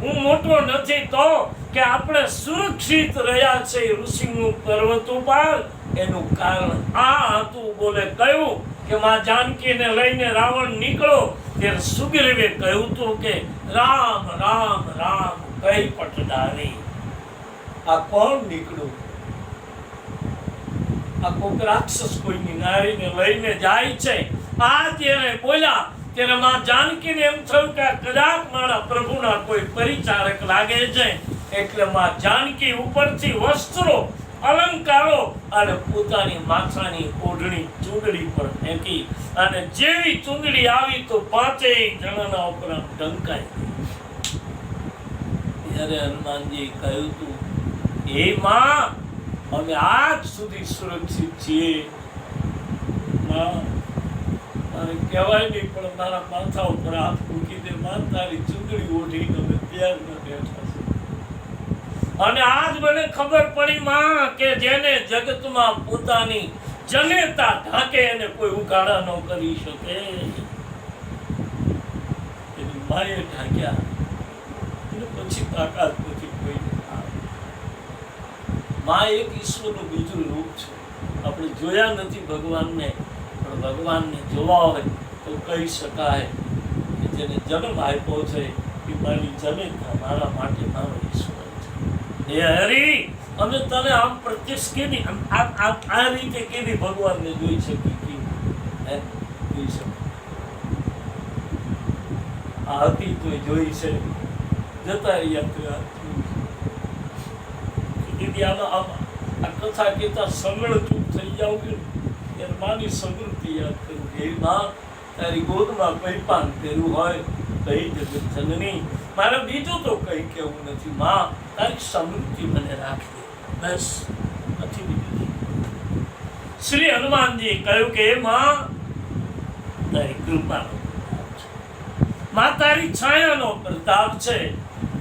હું મોટો નથી તો કે આપણે સુરક્ષિત રહ્યા છે ઋષિમુખ પર્વત ઉપર, એનું કારણ આ હતું. બોલે કહ્યું કે માં જાનકીને લઈને રાવણ નીકળો ત્યારે સુગ્રીવે કહ્યું હતું કે રામ રામ રામ કઈ પટડારી. આ કોણ નીકળ્યું? આ કોક રાક્ષસ કોઈની નારીને લઈને જાય છે. આ ત્યારે બોલ્યા ત્યારે માં જાનકીને એમ થયું કે કદાચ મારા પ્રભુના કોઈ પરિચારક લાગે છે. એટલે માં જાનકી ઉપરથી વસ્ત્રો અલંકારો અને પોતાની માથાની ઓઢણી ચૂંદડી પર ફેંકી અને જેવી ચૂંદડી આવી તો પાંચેય જણાના ઉપર ઢંકાઈ. ત્યારે હનુમાનજી કહ્યું હતું એ માં અમે આજ સુધી સુરક્ષિત છીએ. મારે કહેવાય નહીં પણ મારા માથા ઉપર હાથ મૂકી દે, તારી ચૂંદડી ઓઢીને અમે ત્યારના બેઠા છે. અને આજ મને ખબર પડી માં કે જેને જગતમાં પોતાની જનેતા ઢાંકે એને કોઈ ઉઘાડા ન કરી શકે. એની માએ ઢાંક્યા અને પછી તાકાત નથી કોઈ. માં એક ઈશ્વરનું બીજું રૂપ છે. આપણે જોયા નથી ભગવાનને, પણ ભગવાનને જોવા હોય તો કહી શકાય કે જેને જન્મ આપ્યો છે એ મારી જનેતા, મારા માટે મારો ઈશ્વર છે. હે હરી, અમે તને આમ પ્રત્યક્ષ કેની આ રીતે કેની ભગવાનને જોઈ શકી? જોઈ શકે આ હતી તો જોઈ છે, જતા રહ્યા આ કથા કહેતા સગળ ચૂપ થઈ જાવ કે ત્યારે માની સમૃદ્ધિ યાદ કરું. હે માં, તારી ગોદમાં પૈપાન કર્યું હોય કઈ જગત જનની, મારે બીજું તો કઈ કેવું નથી. માં, તારી સમૃદ્ધિ મને રાખી દે, બસ, નથી બીજું. શ્રી હનુમાનજી કહ્યું કે માં તારી કૃપાનો પ્રતાપ છે, માં તારી છાયાનો પ્રતાપ છે,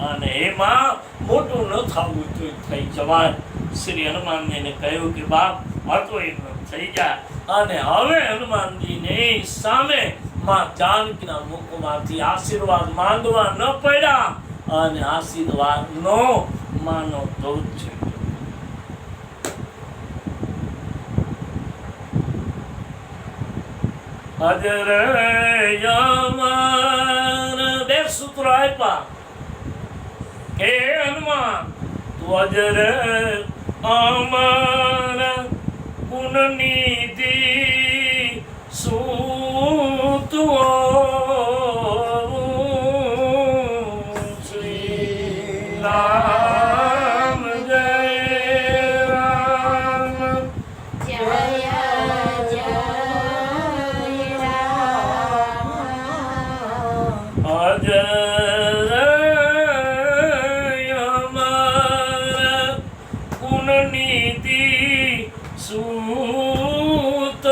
અને એમાં મોટું ન થવું તો થઈ જવાય. શ્રી હનુમાનજીને કહ્યું કે બાપ હતો એ થઈ જાય. અને હવે હનુમાનજીની સામે માં જાનકીના મુખમાંથી આશીર્વાદ માંગવા ન પડ્યા અને આશીર્વાદનો માનો ધોધ છે. અજર યમન બે સૂત્રો આપ્યા કે હનુમાન તું અજર અમર ગુણની સૂતવો શ્રી રામ જય રામ જય જય રામ અજય અમારા પુનનિધિ સૂત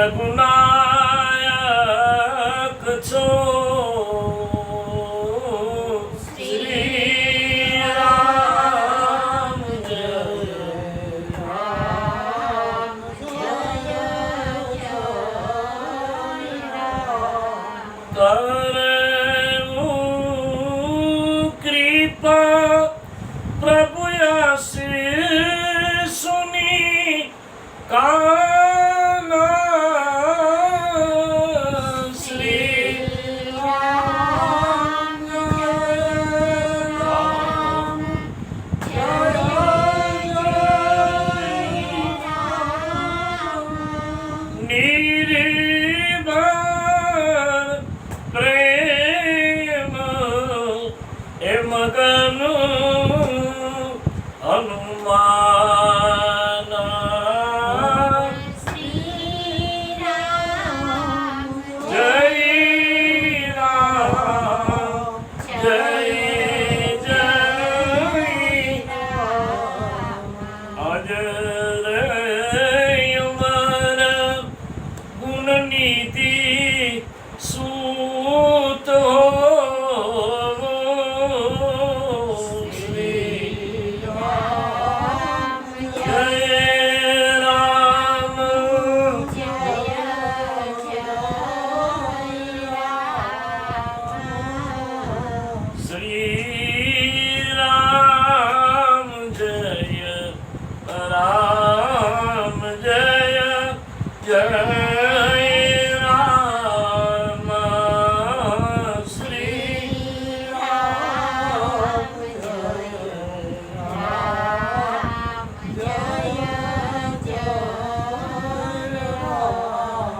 રઘુનાયક છો શ્રી રામ જય રામ જય જય રામ કરું કૃપા પ્રભુ આશીષની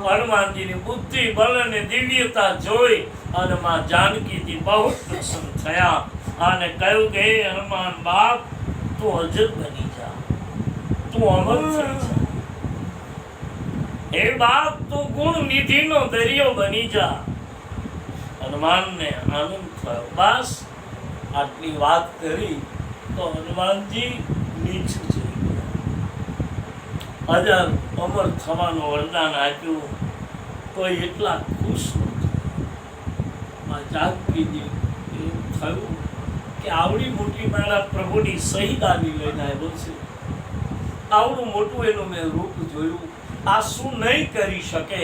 હનુમાનજીની બુદ્ધિ બળ અને દિવ્યતા જોઈ અને માં જાનકીજી બહુ પ્રસન્ન થયા અને કહ્યું કે હે હનુમાન બાપ તું અજર બની જા, તું અમર થઈ જા. હે બાપ તું ગુણ નિધિનો દરિયો બની જા. હનુમાનને આનંદ થયો. બસ આટલી વાત કરી તો હનુમાનજી નીચું જઈ ગયા. અજર અમર થવાનું વરદાન આપ્યું. કોઈ એટલા ખુશ નહોતું. જાનકીજી એમ થયું કે આવડી મોટી મારા પ્રભુની શહીદાની લઈને આવ્યો છે, આવડું મોટું એનું મેં રૂપ જોયું, આ શું નહીં કરી શકે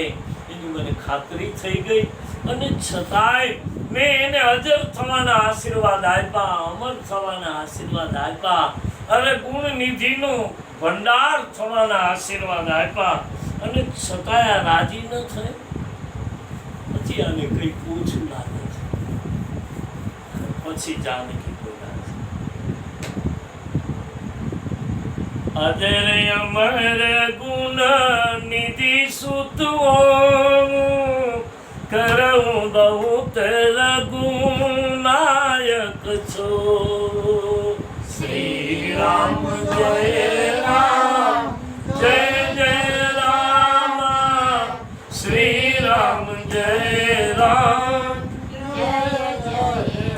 એની મને ખાતરી થઈ ગઈ. અને છતાંય મેં એને અજર થવાના આશીર્વાદ આપ્યા, અમર થવાના આશીર્વાદ આપ્યા, અને ગુણ નિધિનો ભંડાર થવાના આશીર્વાદ આપ્યા, અને છતાંય આ રાજી ન થાય. પછી આને કંઈક ઓછું લાગે છે. પછી જાનકી બોલ્યા છે, અજર અમર ગુણ નિધિ સુતવો કરવું બહુત રઘુનાયક છો. શ્રી રામ જય રામ જય જય રામ, શ્રી રામ જય રામ જય જય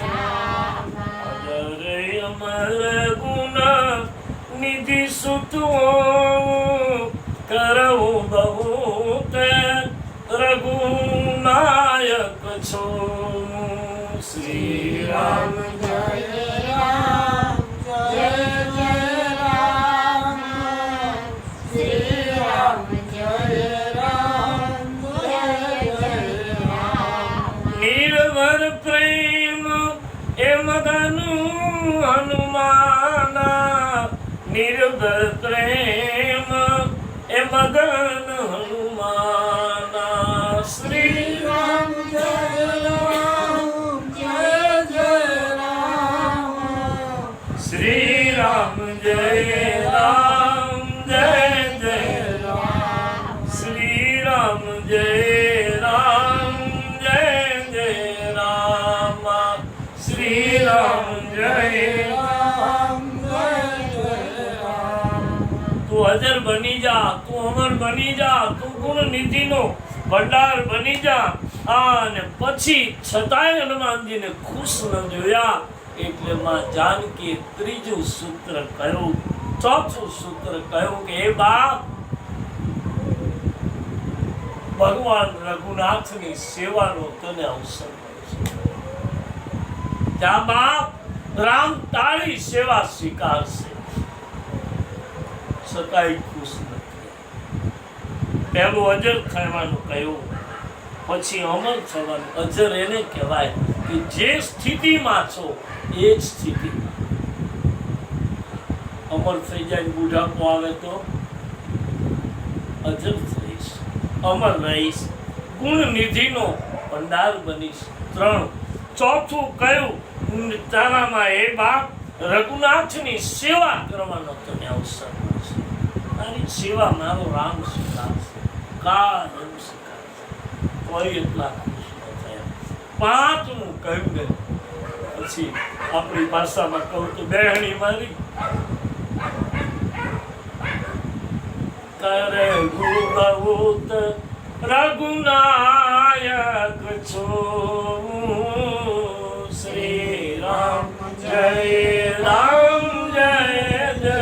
રામ. અજર અમર ગુણ નિધિ સુતવો કરવું બહુત રઘુનાયક છો. શ્રી રામ જય રામ જય જય રામ, શ્રી રામ જય રામ જય જય રામ. નિર્ભર પ્રેમ એ મગનું હનુમાના, નિર્ભર પ્રેમ એ મગન હનુમાના શ્રી રામ જય રામ જય જય રામ શ્રી રામ જય રામ જય જય રામ શ્રી રામ જય રામ જય જય રામ શ્રી રામ જય રામ જય જય રામ તું અજર બની જા, તું અમર બની જા, તું ગુણ નિધિનો ભંડાર બની જા. અને પછી છતાંય હનુમાનજીને ખુશ ન જોયા એટલે માં જાનકી ત્રીજું સૂત્ર કહ્યું, ચોથું સૂત્ર કહ્યું કે હે બાપ, ભગવાન રઘુનાથની સેવાનો તને અવસર મળશે. ત્યાં બાપ રામ તારી સેવા સ્વીકારશે. છતાંય ખુશ નથી. પહેલું અજર થવાનું કહ્યું, પછી અમર થવાનું. અજર એને કહેવાય કે જે સ્થિતિમાં છો એ જ સ્થિતિમાં. અમર થઈ જાય, બુઢાપો આવે તો અજર થઈશ, અમર રહીશ, ગુણ નિધિનો ભંડાર બનીશ. 3. ચોથું કયું, તારામાં એ બાપ રઘુનાથની સેવા કરવાનો તને અવસર મળશે. તારી સેવા મારો રામ સ્વીકારશે, કાયમ સ્વીકારશે. કોઈ એટલા ખુશ ન થયા. 5મું કહ્યું ને પછી આપણી ભાષામાં કહું તો બહેણી મારી કરે ગુરવૂત રઘુનાયક છો. શ્રી રામ જય રામ જય જય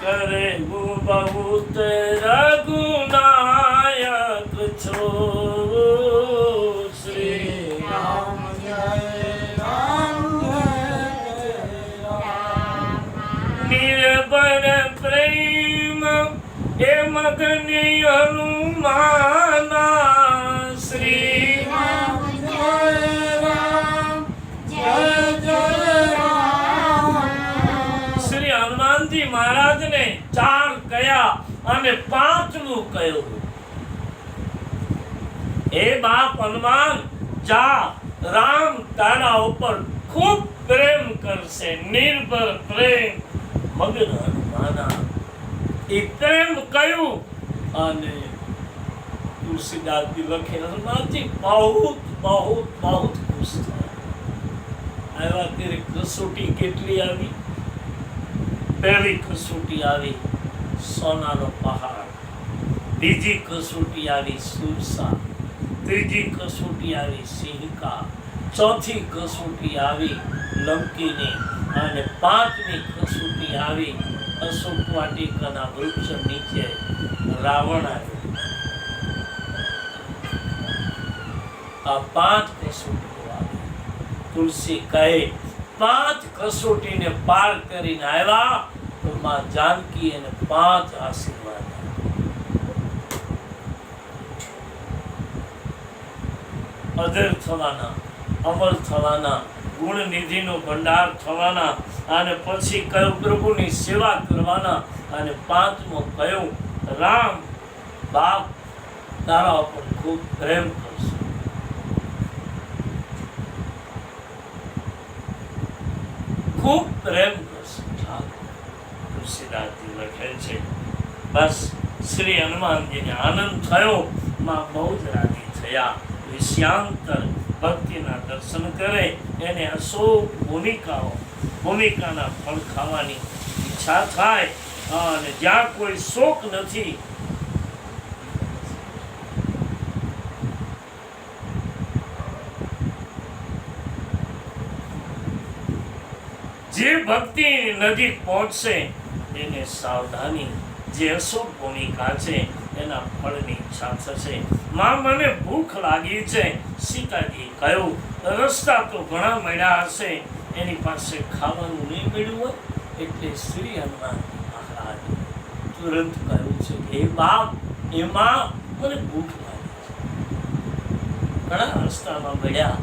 કરે ગુરવૂત રઘુનાયક છો. શ્રી રામ જય રામ જય રામ નિર્ભર પ્રેમ એ મગની હનુમાના. શ્રી રામ જય રામ જય જય રામ શ્રી હનુમાનજી મહારાજને 4 કયા અને 5મું કહ્યું, હે બાપ હનુમાન, જા, રામ તારા ઉપર ખૂબ પ્રેમ કરશે. નિર્ભર પ્રેમ મગન હનુમાના. એ પ્રેમ કયું અને તુલસીદાસજી લખે, હનુમાનજી બહુ ખુશ થયા. આવ્યા ત્યારે કસોટી કેટલી આવી? પહેલી કસોટી આવી સોનાનો પહાડ, બીજી કસોટી આવી સુરસા, ત્રીજી કસોટી આવી સિંહકા, ચોથી કસોટી આવી લંકીની અને 5મી કસોટી આવી અશોક વાટિકાના વૃક્ષ નીચે રાવણ આવ્યો. આ 5 કસોટીઓ આવી. તુલસી કહે 5 કસોટીને પાર કરીને આવ્યા તો માં જાનકી એને 5 આશીર્વાદ આપ્યા. અધર થવાના, અમર થવાના, ગુણ નિધિનો ભંડાર થવાના અને પછી કયું પ્રભુની સેવા કરવાના. અને 5મો કયું, રામ બાપ તારા ઉપર ખૂબ પ્રેમ કરશે. ખૂબ પ્રેમ કરશે. તુલસીદાસજી લખે છે, બસ શ્રી હનુમાનજીને આનંદ થયો, માં બહુ જ રાજી થયા. વિષયાંતર ભક્તિના દર્શન કરે એને અશોક ભૂમિકાના ફળ ખાવાની ઈચ્છા થાય. અને જ્યાં કોઈ શોક નથી જે ભક્તિ નજીક પહોંચશે એને સાવધાની, જે અશોક ભૂમિકા છે એના ફળની ઈચ્છા થશે. માં મને ભૂખ લાગી છે. સીતાજી કહ્યું, રસ્તા તો ઘણા મળ્યા હશે, એની પાસે ખાવાનું નહીં મળ્યું હોય એટલે શ્રી હનુમાન મહારાજ તુરંત કહ્યું છે કે હે બાપ, એમાં મને ભૂખ લાગી છે. ઘણા રસ્તામાં મળ્યા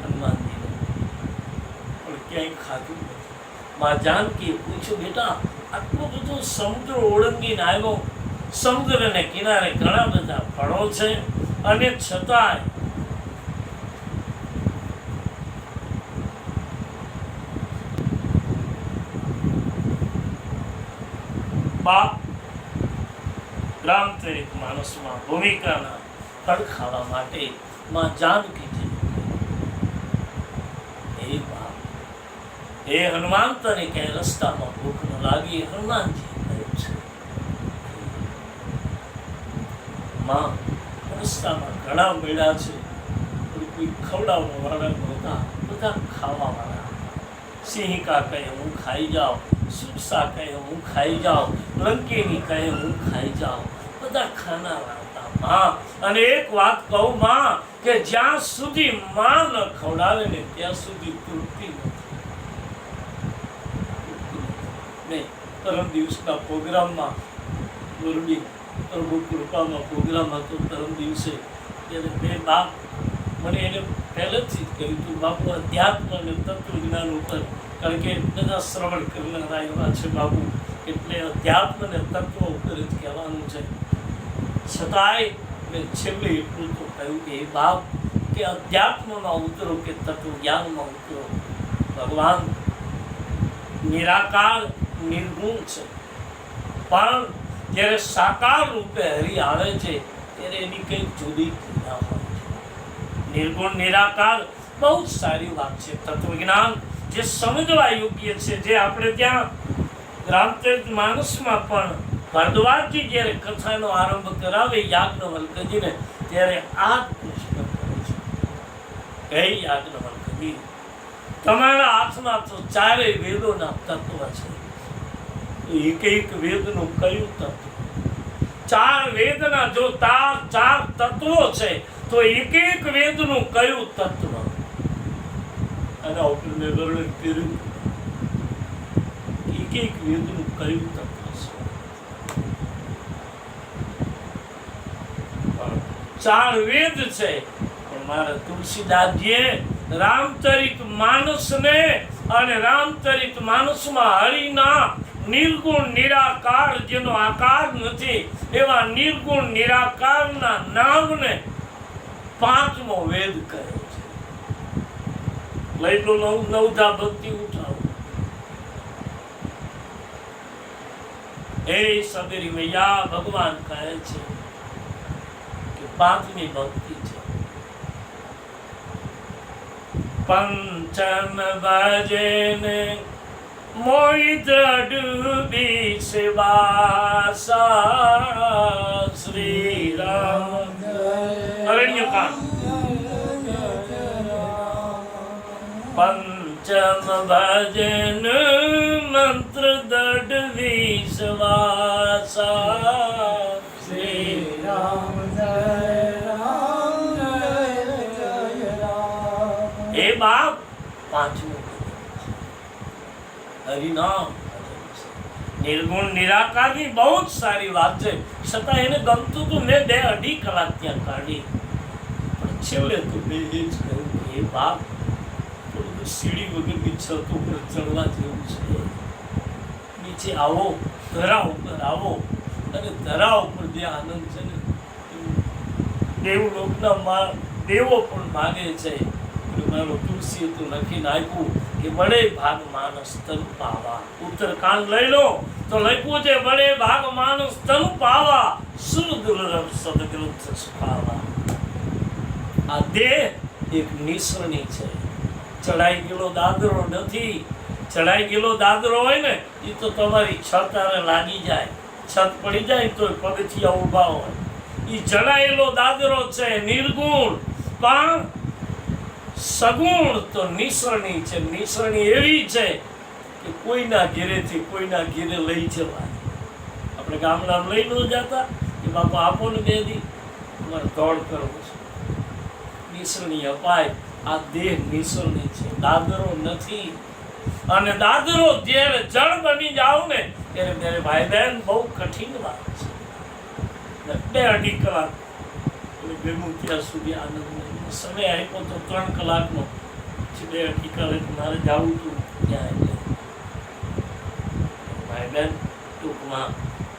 હનુમાનજીને પણ ક્યાંય ખાધું નથી. માં જાનકીએ પૂછ્યું, બેટા આટલો બધો સમુદ્ર ઓળંગીને આવ્યો, સમુદ્રને કિનારે ઘણા બધા ફળો છે, અને છતાંય બાપ રામચરિત માનસમાં ભૂમિકાના ફળ ખાવા માટે માં જાનકી હે બાપ, હે હનુમાન, તને ક્યાંય રસ્તામાં ભૂખ ન લાગી? હનુમાનજી કહ્યું છે, માં રસ્તામાં ઘણા મેળા છે, પણ કોઈ ખવડાવવા વાળા નહોતા, બધા ખાવા વાળા. સિંહિકા કહે હું ખાઈ જાઉં, સુરસા કહે હું ખાઈ જાઉં, લંકેની કહે હું ખાઈ જાઉં, બધા ખાનારા હતા માં. અને એક વાત કહું માં, કે જ્યાં સુધી માં ન ખવડાવે ને ત્યાં સુધી તૃપ્તિ નથી. પરમ દિવસના પ્રોગ્રામમાં મુરલી પ્રભુ કૃપામાં પ્રોગ્રામ હતો પરમ દિવસે, ત્યારે બે બાપ મને એને પહેલેથી જ કહ્યું હતું, બાપુ અધ્યાત્મ અને તત્વજ્ઞાન ઉપર, કારણ કે બધા શ્રવણ કરનારા એવા છે બાપુ, એટલે અધ્યાત્મ અને તત્વ ઉપર જ કહેવાનું છે. છતાંય મેં છેલ્લે એટલું તો કહ્યું કે એ બાપ, કે અધ્યાત્મમાં ઉતરો કે તત્વજ્ઞાનમાં ઉતરો. ભગવાન નિરાકાર નિર્ગુણ છે, પણ જ્યારે સાકાર રૂપે હરી આવે છે ત્યારે એની કંઈક જુદી ક્રિયા હોય છે. નિર્ગુણ નિરાકાર બહુ જ સારી વાત છે. તત્વજ્ઞાન જે સમજવા યોગ્ય છે, જે આપણે ત્યાં રામચરિત માનસમાં પણ ભરદ્વાજજી જ્યારે કથાનો આરંભ કરાવે યાજ્ઞવલ્ક્યજીને, ત્યારે આ પ્રશ્ન કરે છે, હે યાજ્ઞવલ્ક્યજી, તમારા હાથમાં તો ચારેય વેદોના તત્વ છે, એક એક વેદનું કયું તત્વ? ચાર વેદના જો ચાર તત્વો છે, તો એક એક વેદનું કયું તત્વ? આના ઉપર મેં વર્ણન કર્યું, એક એક વેદનું કયું તત્વ છે? ચાર વેદ છે, પણ મારા તુલસીદાસજીએ રામચરિત માનસને અને રામચરિત માનસમાં હરિના નિર્ગુણ નિરાકાર, જેનો આકાર નથી, એવા નિર્ગુણ નિરાકારના નામને પાંચમો વેદ કહ્યો છે. લઈ લો નવધા ભક્તિ ઉઠાવો. હે સબરી મૈયા, ભગવાન કહે છે કે પાંચમી ભક્તિ છે. પંચમ ભજન મોહિત ડૂબી સેવાસા. શ્રી રામ અરણ્યકાંડ. પંચમ ભજન મંત્ર દઢ વિશ્વાસા. શ્રી રામ હે બાપ, પાંચમું હરિનામ. નિર્ગુણ નિરાકારની બહુ જ સારી વાત છે, છતાં એને ગમતું હતું. મેં 2-2.5 કલાક ત્યાં કાઢી, પણ છેલ્લે તો મેં એ જ કહ્યું કે હે બાપ, થોડું સીડી વગરની છત ઉપર ચડવા જેવું છે, નીચે આવો, ધરા ઉપર આવો, અને ધરા ઉપર જે આનંદ છે ને, દેવલોકના દેવો પણ માગે છે. મારો તુલસીએ તો લખીને આપ્યું કે બળે ભાગ માનસ તન પાવા. ઉત્તરકાંડ લઈ લો તો લખ્યું છે, બળે ભાગ માનસ તન પાવા, સુર દુર્લભ સદગ્રંથ સુખાવા. આ દેહ એક નિસરણી છે, ચડાઈ ગયેલો દાદરો નથી. ચડાઈ ગયેલો દાદરો હોય ને, એ તો તમારી છત આરે લાગી જાય, છત પડી જાય તો પગથિયા ઊભા હોય. એ ચડાયેલો દાદરો છે, નિર્ગુણ. પણ સગુણ તો નિસરણી છે. નિસરણી એવી છે કે કોઈના ઘેરેથી કોઈના ઘેરે લઈ જવાય. આપણે ગામડામાં લઈ ન જતા કે બાપા આપો ને 2 દી, તમારે દોડ કરવો છે, નિસરણી અપાય. આ દેહ નિસરણી છે, દાદરો નથી. અને દાદરો જ્યારે જળ બની જાવ ને, ત્યારે ભાઈ બહેન બહુ કઠિન વાત છે. 2-2.5 કલાક ભેગું ત્યાં સુધી આનંદ સમય આપ્યો તો 3 કલાકનો. 2-2.5 કલાક મારે જવું હતું ત્યાં. એટલે ભાઈ બહેન, ટૂંકમાં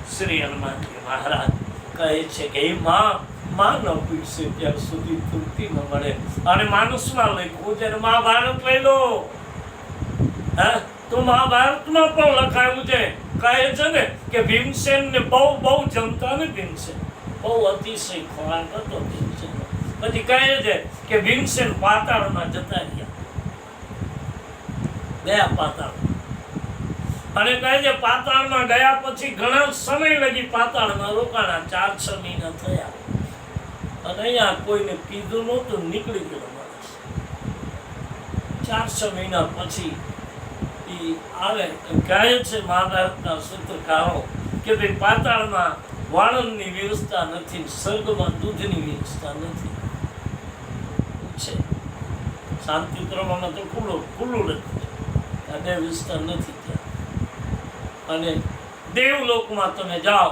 શ્રી હનુમાનજી મહારાજ કહે છે કે એ માં ન પીરસે ત્યાં સુધી તૃપ્તિ ન મળે. અને માનસમાં લખ્યું છે, મહાભારત લઈ લો, તો મહાભારતમાં પણ લખાયું છે, કહે છે ને કે ભીમસેન ને બહુ જમતા ને ભીમસેન, બહુ અતિશય ખોરાક હતો ભીમસેન. પછી કહે છે કે ભીમસેન પાતાળમાં જતા ગયા પાતાળ. અને કહે છે પાતાળમાં ગયા પછી ઘણા સમય લગી પાતાળમાં રોકાણા, 4-6 મહિના થયા. અને અહીંયા કોઈને કીધું નહોતું, નીકળી ગયો માણસ. 4-6 મહિના પછી આવે. કહે છે મહાભારતના સૂત્રકારો કે ભાઈ પાતાળમાં વાળંદની વ્યવસ્થા નથી, સ્વર્ગમાં દૂધની વ્યવસ્થા નથી છે. શાંતિ કરવામાં તો ખુલ્લું નથી, અને વ્યવસ્થા નથી ત્યાં. અને દેવલોકમાં તમે જાઓ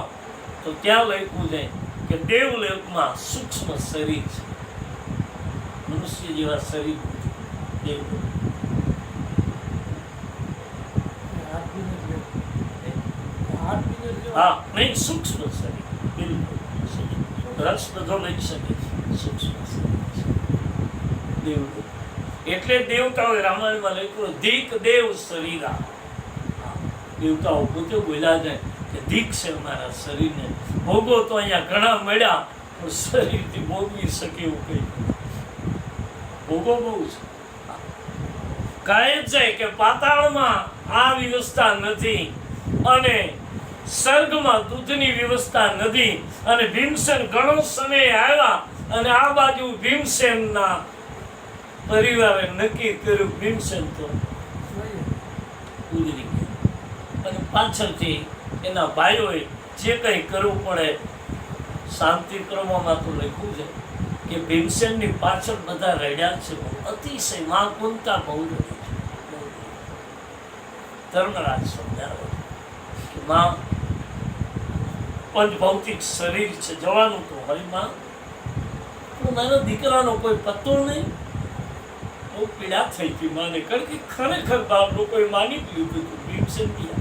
તો ત્યાં લખ્યું છે કે દેવલોકમાં સૂક્ષ્મ શરીર છે, મનુષ્ય જેવા શરીર દેવલોક. હા, નહીં, સૂક્ષ્મ શરીર, બિલકુલ રસ બધો લઈ શકે, સૂક્ષ્મ શરીર દેવલોક. એટલે દેવતાઓ રામાયણમાં લખ્યું દીક દેવ શરીરા. દેવતાઓ પોતે બોલ્યા છે કે દીક છે મારા શરીરને, ભોગો તો અહીંયા ઘણા મળ્યા પણ શરીરથી ભોગવી શકે એવું કઈ ભોગો બહુ છે. કહે છે કે પાતાળમાં આ વ્યવસ્થા નથી, અને સ્વર્ગમાં દૂધની વ્યવસ્થા નથી. અને ભીમસેન ઘણો સમય આવ્યા, અને આ બાજુ ભીમસેનના પરિવારે નક્કી કર્યું ભીમસેન તો ગુજરી ગયા. અને પાછળથી એના ભાઈઓએ જે કંઈ કરવું પડે, શાંતિ ક્રમમાં તો લખ્યું છે કે ભીમસેનની પાછળ બધા રડ્યા છે, અતિશય. માં કુંતા બહુ રડી છે. ધર્મરાજ સમજાવે કે માં પંચભૌતિક શરીર છે, જવાનું તો હોય માં, પણ મારા દીકરાનો કોઈ પત્તો નહીં. બહુ પીડા થઈ હતી માને, કારણ કે ખરેખર બાપ લોકોએ માની લીધું હતું ભીમસેન ગયા.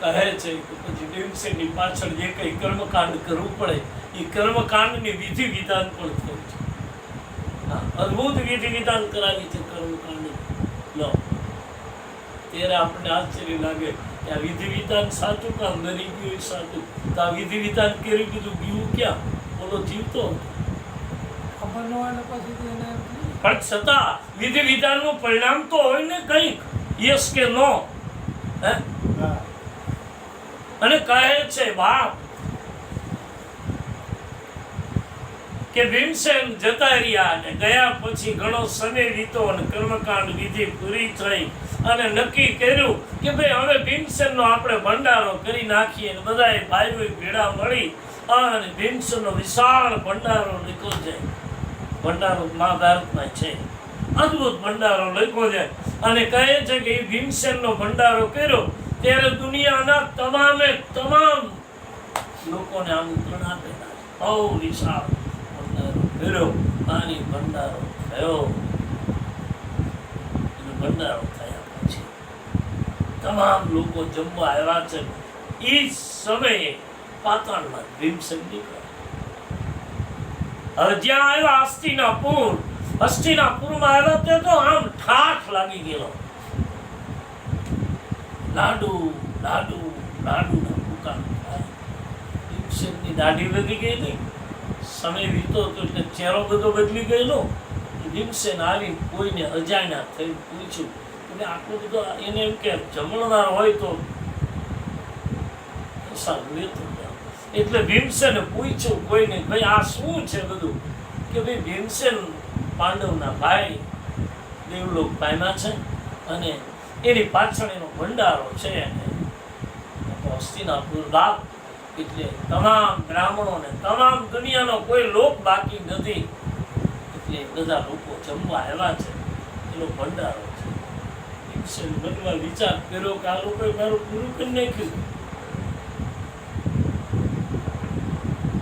કહે છે કે પછી ભીમસેનની પાછળ જે કંઈ કર્મકાંડ કરવું પડે એ કર્મકાંડની વિધિ વિધાન પણ થયું છે. અદભુત વિધિ વિધાન કરાવી છે કર્મકાંડ. લો, ત્યારે આપણને આશ્ચર્ય લાગે કે આ વિધિ વિધાન સાચું કામ મરી ગયું એ સાચું, તો આ વિધિ વિધાન કરી દીધું, ગયું ક્યાં? બોલો, જીવતો ખબર ન હોય ને પછી પણ છતાં વિધિ વિધાનનું પરિણામ તો હોય ને કંઈક, યસ કે નો. હે, અને કહે છે બાપ કે ભીમસેન જતા રહ્યા, અને ગયા પછી ઘણો સમય વીતો, અને કર્મકાંડ વિધિ પૂરી થઈ, અને નક્કી કર્યું કે ભાઈ હવે ભીમસેનનો આપણે ભંડારો કરી નાખીએ. અને બધાએ ભાઈઓ ભેળા મળી અને ભીમસેનનો વિશાળ ભંડારો લીધો છે. ભંડારો મહાભારતમાં છે, અદભુત ભંડારો લખ્યો છે. અને કહે છે કે એ ભીમસેનનો ભંડારો કર્યો ત્યારે દુનિયાના તમામ લોકોને આમંત્રણ આપેલા. બહુ વિશાળ ભંડારો કર્યો, પાણી ભંડારો થયો. ભંડારો થયા પછી તમામ લોકો જમવા આવ્યા છે. એ સમયે પાતાળમાં ભીમસેન નીકળ્યા. હવે જ્યાં આવ્યા હસ્તિનાપુરમાં આવ્યા તે તો આમ ઠાઠ લાગી ગયેલો. લાડુ લાડુ લાડુ ના દુકાન. ભીમસેનની દાઢી વધી ગઈ નહીં, સમય વીતો તો એટલે ચહેરો બધો બદલી ગયેલો. ભીમસેન આવી કોઈને અજાણ્યા થઈ પૂછ્યું, એટલે આટલું બધું એને એમ કે જમણવાર હોય તો સારું લેતો. એટલે ભીમસેને પૂછ્યું કોઈને, ભાઈ આ શું છે બધું? કે ભાઈ ભીમસેન પાંડવના ભાઈ દેવલોક પામ્યા છે, અને એની પાછળ એનો ભંડારો છે. હસ્તિનાપુર બાપ એટલે તમામ બ્રાહ્મણોને, તમામ દુનિયાનો કોઈ લોક બાકી નથી, એટલે બધા લોકો જમવા આવ્યા છે. એનો ભંડારો છે. ભીમસેન મનમાં વિચાર કર્યો કે આ લોકોએ મારું પૂરું કરી નાખ્યું,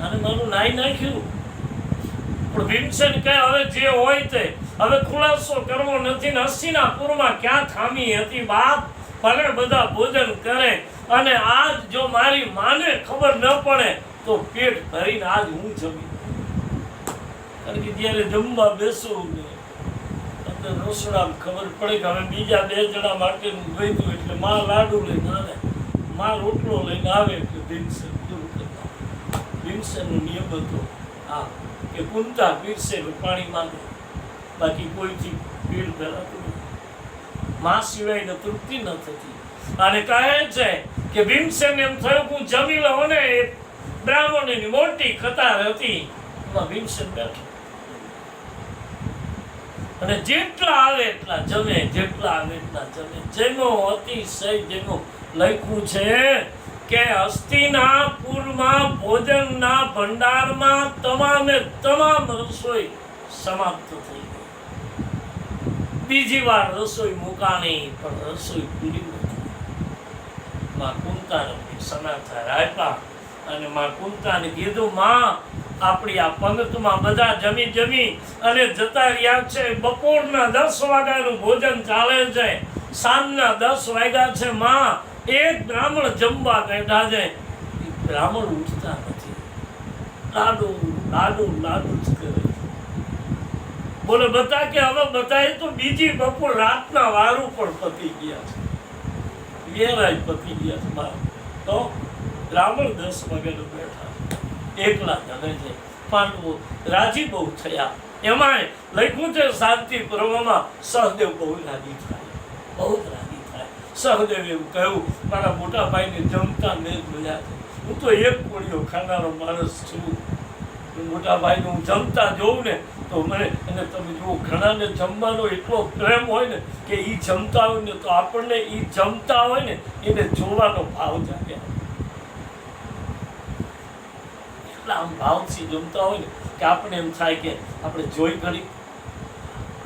અને મારું નાઈ નાખ્યું. પણ ભીમસેન કહે હવે જે હોય તે, હવે ખુલાસો કરવો નથી. હસ્તિનાપુરમાં ક્યાં ખામી હતી બાપ? ભલે બધા ભોજન કરે અને આજ જો મારી માને ખબર ન પડે તો પેટ ભરીને આજ હું જમી. કારણ કે જ્યારે જમવા બેસું ને અંદર રસોડામાં ખબર પડે કે હવે બીજા 2 જણા માટેનું જોઈતું એટલે માં લાડુ લઈને આવે, માં રોટલો લઈને આવે એટલે ભીમસેન પૂરું કરતા. ભીમસેનનો નિયમ હતો આ કે કુંતા પીરસે પાણી માંગે, બાકી કોઈથી પેટ ભરાતું નહીં. માં સિવાયને તૃપ્તિ ન થતી. અને કહે છે કે ભીમસેન એમ થયું હું જમી લઉં ને એ બ્રાહ્મણની મોટી કતાર હતી એમાં ભીમસેન બેઠો અને જેટલા આવે એટલા જમે, જેટલા આવે એટલા જમે. જેનો અતિશય જેનું લખ્યું છે કે હસ્તિનાપુરમાં ભોજનના ભંડારમાં તમામે તમામ રસોઈ સમાપ્ત થઈ ગઈ. બીજી વાર રસોઈ મુકાણી પણ રસોઈ પૂરી નથી. માં કુંતાને સમાચાર આપ્યા અને માં કુંતાને કીધું માં આપણી આ પંગતમાં બધા જમી અને જતા રહ્યા છે. બપોરના 10 વાગ્યાનું ભોજન ચાલે છે, સાંજના 10 વાગ્યા છે. માં એક બ્રાહ્મણ જમવા બેઠા છે, બ્રાહ્મણ ઉઠતા નથી, લાડુ લાડુ લાડુ જ કરે છે. બોલે બતા કે હવે બતાય તો બીજી બપોર રાતના વારું પણ પતી ગયા છે, વેરાય પતી ગયા છે. માં તો બ્રાહ્મણ 10 વાગ્યાનો બેઠા એકલા જમે છે. પાંડવો રાજી બહુ થયા. એમાંય લખ્યું છે શાંતિ પર્વમાં સહદેવ બહુ રાજી થાય, બહુ રાજી થાય. સહદેવ એવું કહ્યું મારા મોટા ભાઈને જમતા મેં જોયા છે, હું તો એક કોળીઓ ખાનારો માણસ છું. મોટા ભાઈને હું જમતા જોઉં ને તો મને, અને તમે જુઓ ઘણાને જમવાનો એટલો પ્રેમ હોય ને કે એ જમતા હોય ને તો આપણને એ જમતા હોય ને એને જોવાનો ભાવ જાગે. આમ ભાવથી જમતા હોય ને કે આપણે એમ થાય કે આપણે જોઈ ઘડી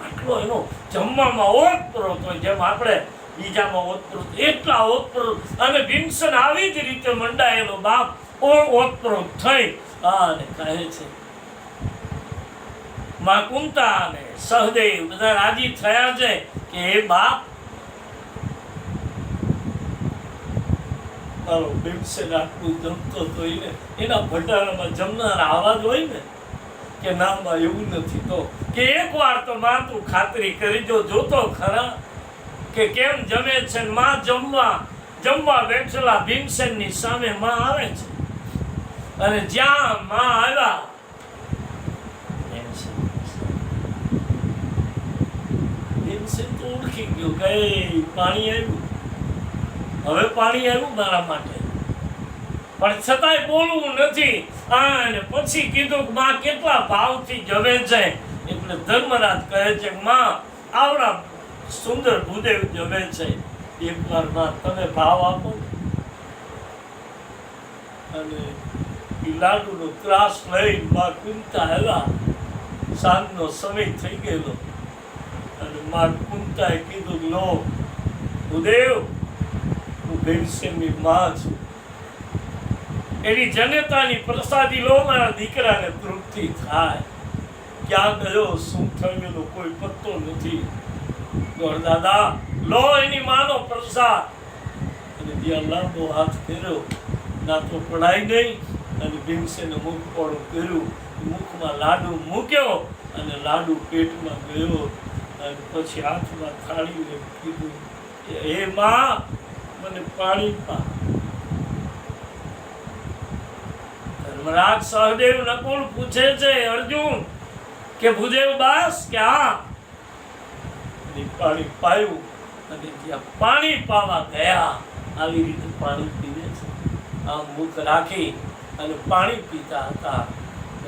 આટલો એનો જમવામાં ઓતપ્રોત હોય, જેમ આપણે બીજામાં ઓતપ્રોત, એટલા ઓતપ્રોત. અને ભીમસેન આવી જ રીતે મંડાયેલો બાપ ઓતપ્રોત થઈ અને કહે છે માં કુંતા અને સહદેવ બધા રાજી થયા છે કે હે બાપ મારો ભીમસેન આટલું જમતો તો એના ભંડારામાં જમનાર આવા જ હોય ને કે ના માં એવું નથી તો કે એકવાર તો માં તું ખાતરી કરી જોતો ખરા કે કેમ જમે છે. માં જમવા બેઠેલા ભીમસેનની સામે માં આવે છે અને જ્યાં માં આવ્યા ભીમસેન તો ઓળખી ગયો કે પાણી આવ્યું, હવે પાણી આવ્યું મારા માટે, પણ છતાંય બોલવું નથી. અને પછી કીધું કે માં કેટલા ભાવથી જમે છે. એટલે ધર્મરાજ કહે છે માં આવડા સુંદર ભૂદેવ જમે છે, એકવાર માં તમે ભાવ આપો. અને લાડુનો ત્રાસ લઈ માં કુંતા આવ્યા. સાંજનો સમય થઈ ગયેલો અને માં કુંતાએ કીધું લો ભૂદેવ હું ભીમસેનની માં છું, એની જનતાની પ્રસાદી લો, મારા દીકરાને તૃપ્તિ થાય. ક્યાં ગયો શું થયું એનો કોઈ પત્તો નથી. દાદા લો એની માનો પ્રસાદ. અને ત્યાં લાંબો હાથ ફેર્યો, ના તો પડાય નહીં. અને ભીમસેને મુખ પોળું કર્યું, મુખમાં લાડુ મૂક્યો અને લાડુ પેટમાં ગયો. અને પછી હાથમાં થાળી લઈને કીધું હે માં મને પાણી પા. ધર્મરાજ સહદેવ નકુલ પૂછે છે અર્જુન કે ભૂદેવ બાસ કે હા. પાણી પાયું અને જ્યાં પાણી પાવા ગયા આવી રીતે પાણી પીવે છે. આમ મુખ રાખી અને પાણી પીતા હતા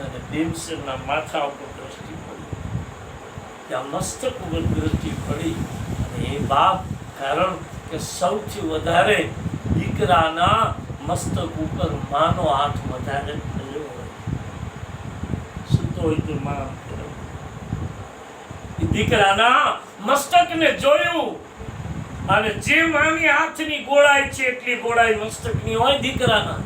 અને ભીમસેનના માથા ઉપર દ્રષ્ટિ પડી, ત્યાં મસ્તક ઉપર દ્રષ્ટિ પડી. અને એ બાપ કારણ કે સૌથી વધારે દીકરાના મસ્તક ઉપર માનો હાથ વધારે થયો હોય, સૂતો હોય તો માં દીકરાના મસ્તકને જોયું. અને જે માની હાથની ગોળાઈ છે એટલી ગોળાઈ મસ્તકની હોય દીકરાના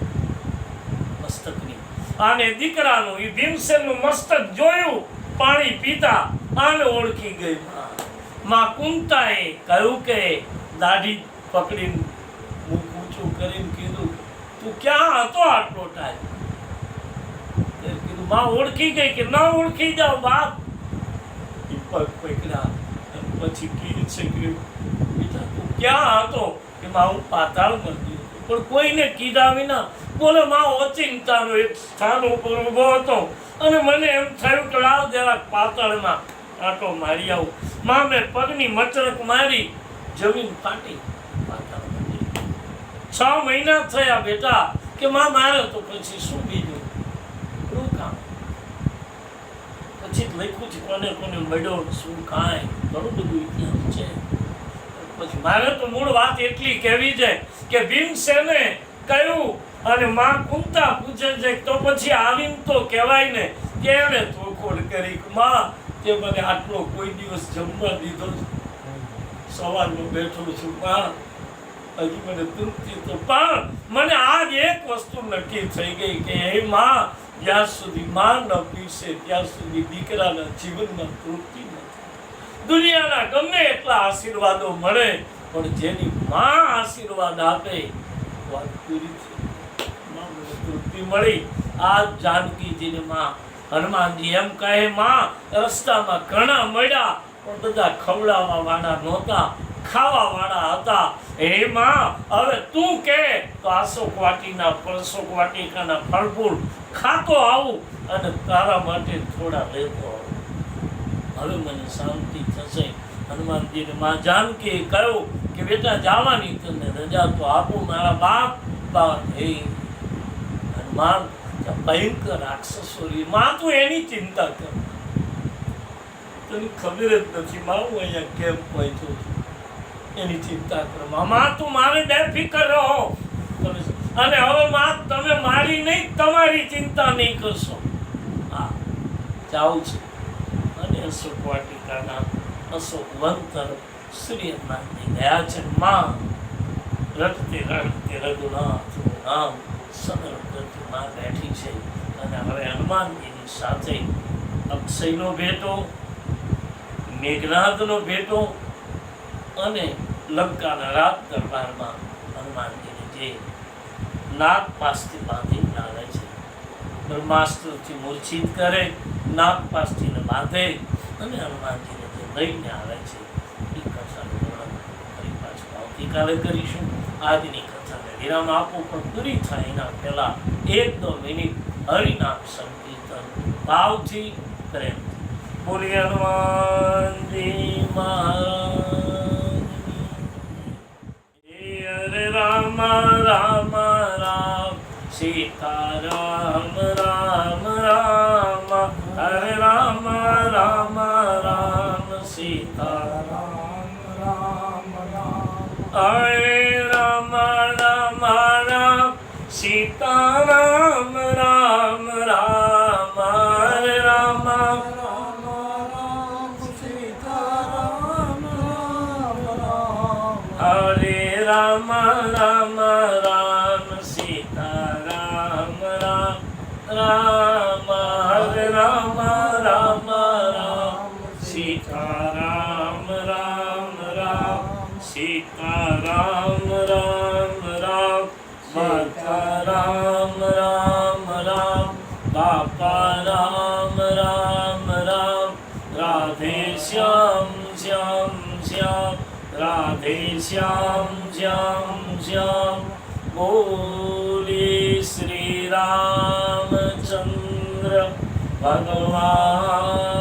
મસ્તકની. અને દીકરાનું એ ભીમસેનનું મસ્તક જોયું પાણી પીતા આને ઓળખી ગઈ. માં કુંતાએ કહ્યું કે દાઢી પકડીને મુખ ઊંચું કરીને કીધું, તું ક્યાં હતો આટલો ટાઈમ? તે કીધું, માં ઓળખી ગઈ કે ના ઓળખી જાવ બાપ? એ પગ પકડ્યા અને પછી કીધું છે કે બેટા તું ક્યાં હતો? કે માં હું પાતાળમાં ગયો હતો. પણ કોઈને કીધા વિના બોલે માં ઓચિંતાનો એક સ્થાન ઉપર ઊભો હતો અને મને એમ થયું કે લાવ જરાક પાતાળમાં આંટો મારી આવું. માં મેં પગની મચરક મારી, જમીન ફાટી, પાતાળમાં ગઈ. 6 મહિના થયા બેટા. કે માં મારે તો પછી શું બીજું કામ? પછી લખ્યું છે કોને કોને મળ્યો શું કાંઈ ઘણું બધું ઇતિહાસ છે. પછી મારે તો મૂળ વાત એટલી કહેવી છે કે ભીમસેને કહ્યું અને માં કુંતા પૂછે છે તો પછી આવીને તો કહેવાય ને કે એણે તોડફોડ કરી. માં તે મને આટલો કોઈ દિવસ જમવા દીધો? સવારમાં બેઠો છું માં, હજી મને તૃપ્તિ તો, પણ મને આજ એક વસ્તુ નક્કી થઈ ગઈ કે હે માં, જ્યાં સુધી માં ન પીશે ત્યાં સુધી દીકરાના જીવનમાં તૃપ્તિ નથી. દુનિયાના ગમે એટલા આશીર્વાદો મળે પણ જેની માં આશીર્વાદ આપે વાત પૂરી થઈ. માં મને તૃપ્તિ મળી. આ જાનકીજીને માં હનુમાનજી એમ કહે, માં રસ્તામાં ઘણા મળ્યા પણ બધા ખવડાવવા વાળા નહોતા, ખાવા વાળા હતા. હે માં, હવે તું કે તો આશોક વાટિકાના ફળફૂલ ખાતો આવું અને તારા માટે થોડા લેતો આવું. હવે મને શાંતિ થશે. હનુમાનજીને માં જાનકી કહ્યું કે બેટા જવાની તને રજા તો આપો મારા બાપ. હે હનુમાન, ભયંકર રાક્ષસો, માં તું એની ચિંતા કર. તને ખબર જ નથી માં હું અહીંયા કેમ પહોંચ્યો છું, એની ચિંતા કરો. માં તું મારે બેફિકર રહો. અને હવે માં તમે મારી નહીં, તમારી ચિંતા નહીં કરશો. હા, જાઉં છે. અને અશોક વાટિકાના અશોક વન તરફ શ્રી હનુમાનજી ગયા છે. માં રડતે રડતે રઘુનાથનું નામ સ્મરણ કરતી માં બેઠી છે. અને હવે હનુમાનજીની સાથે અક્ષયનો ભેટો, મેઘનાદનો ભેટો અને લંકાના રાજ દરબારમાં હનુમાનજીને જે નાગપાસથી બાંધીને લાવે છે, બ્રહ્માસ્ત્રથી મૂર્છિત કરે, નાગપાસથીને બાંધે અને હનુમાનજીને જે લઈને આવે છે, એ કથાનું વર્ણન ફરી પાછું આવતીકાલે કરીશું. આજની કથાને વિરામ આપો, પણ પૂરી થાય એના પહેલા 1-2 મિનિટ હરિનામ સંકીર્તન ભાવથી, પ્રેમથી. બોલીએ હનુમાનજી મહારાજ. હરે રામ રામ રામ સીતા રામ રામ રામ. હરે રામ રામ રામ સીતા રામ રામ રામ. હરે રામ રામ રામ સીતા રામ રામ રામ. હરે રામ રામ રામ સીતા રામ રામ રામ. હરે રામ રામ રામ સીતા રામ રામ રામ. હરે રામ રામ રામ સીતા રામ રામ રામ. સીતા રામ રામ રામ. માતા રામ રામ રામ. બાપા રામ રામ રામ. રાધે શ્યામ શ્યામ શ્યામ. રાધે શ્યામ શ્યામ શ્યામ. બોલી શ્રી રામચંદ્ર ભગવાન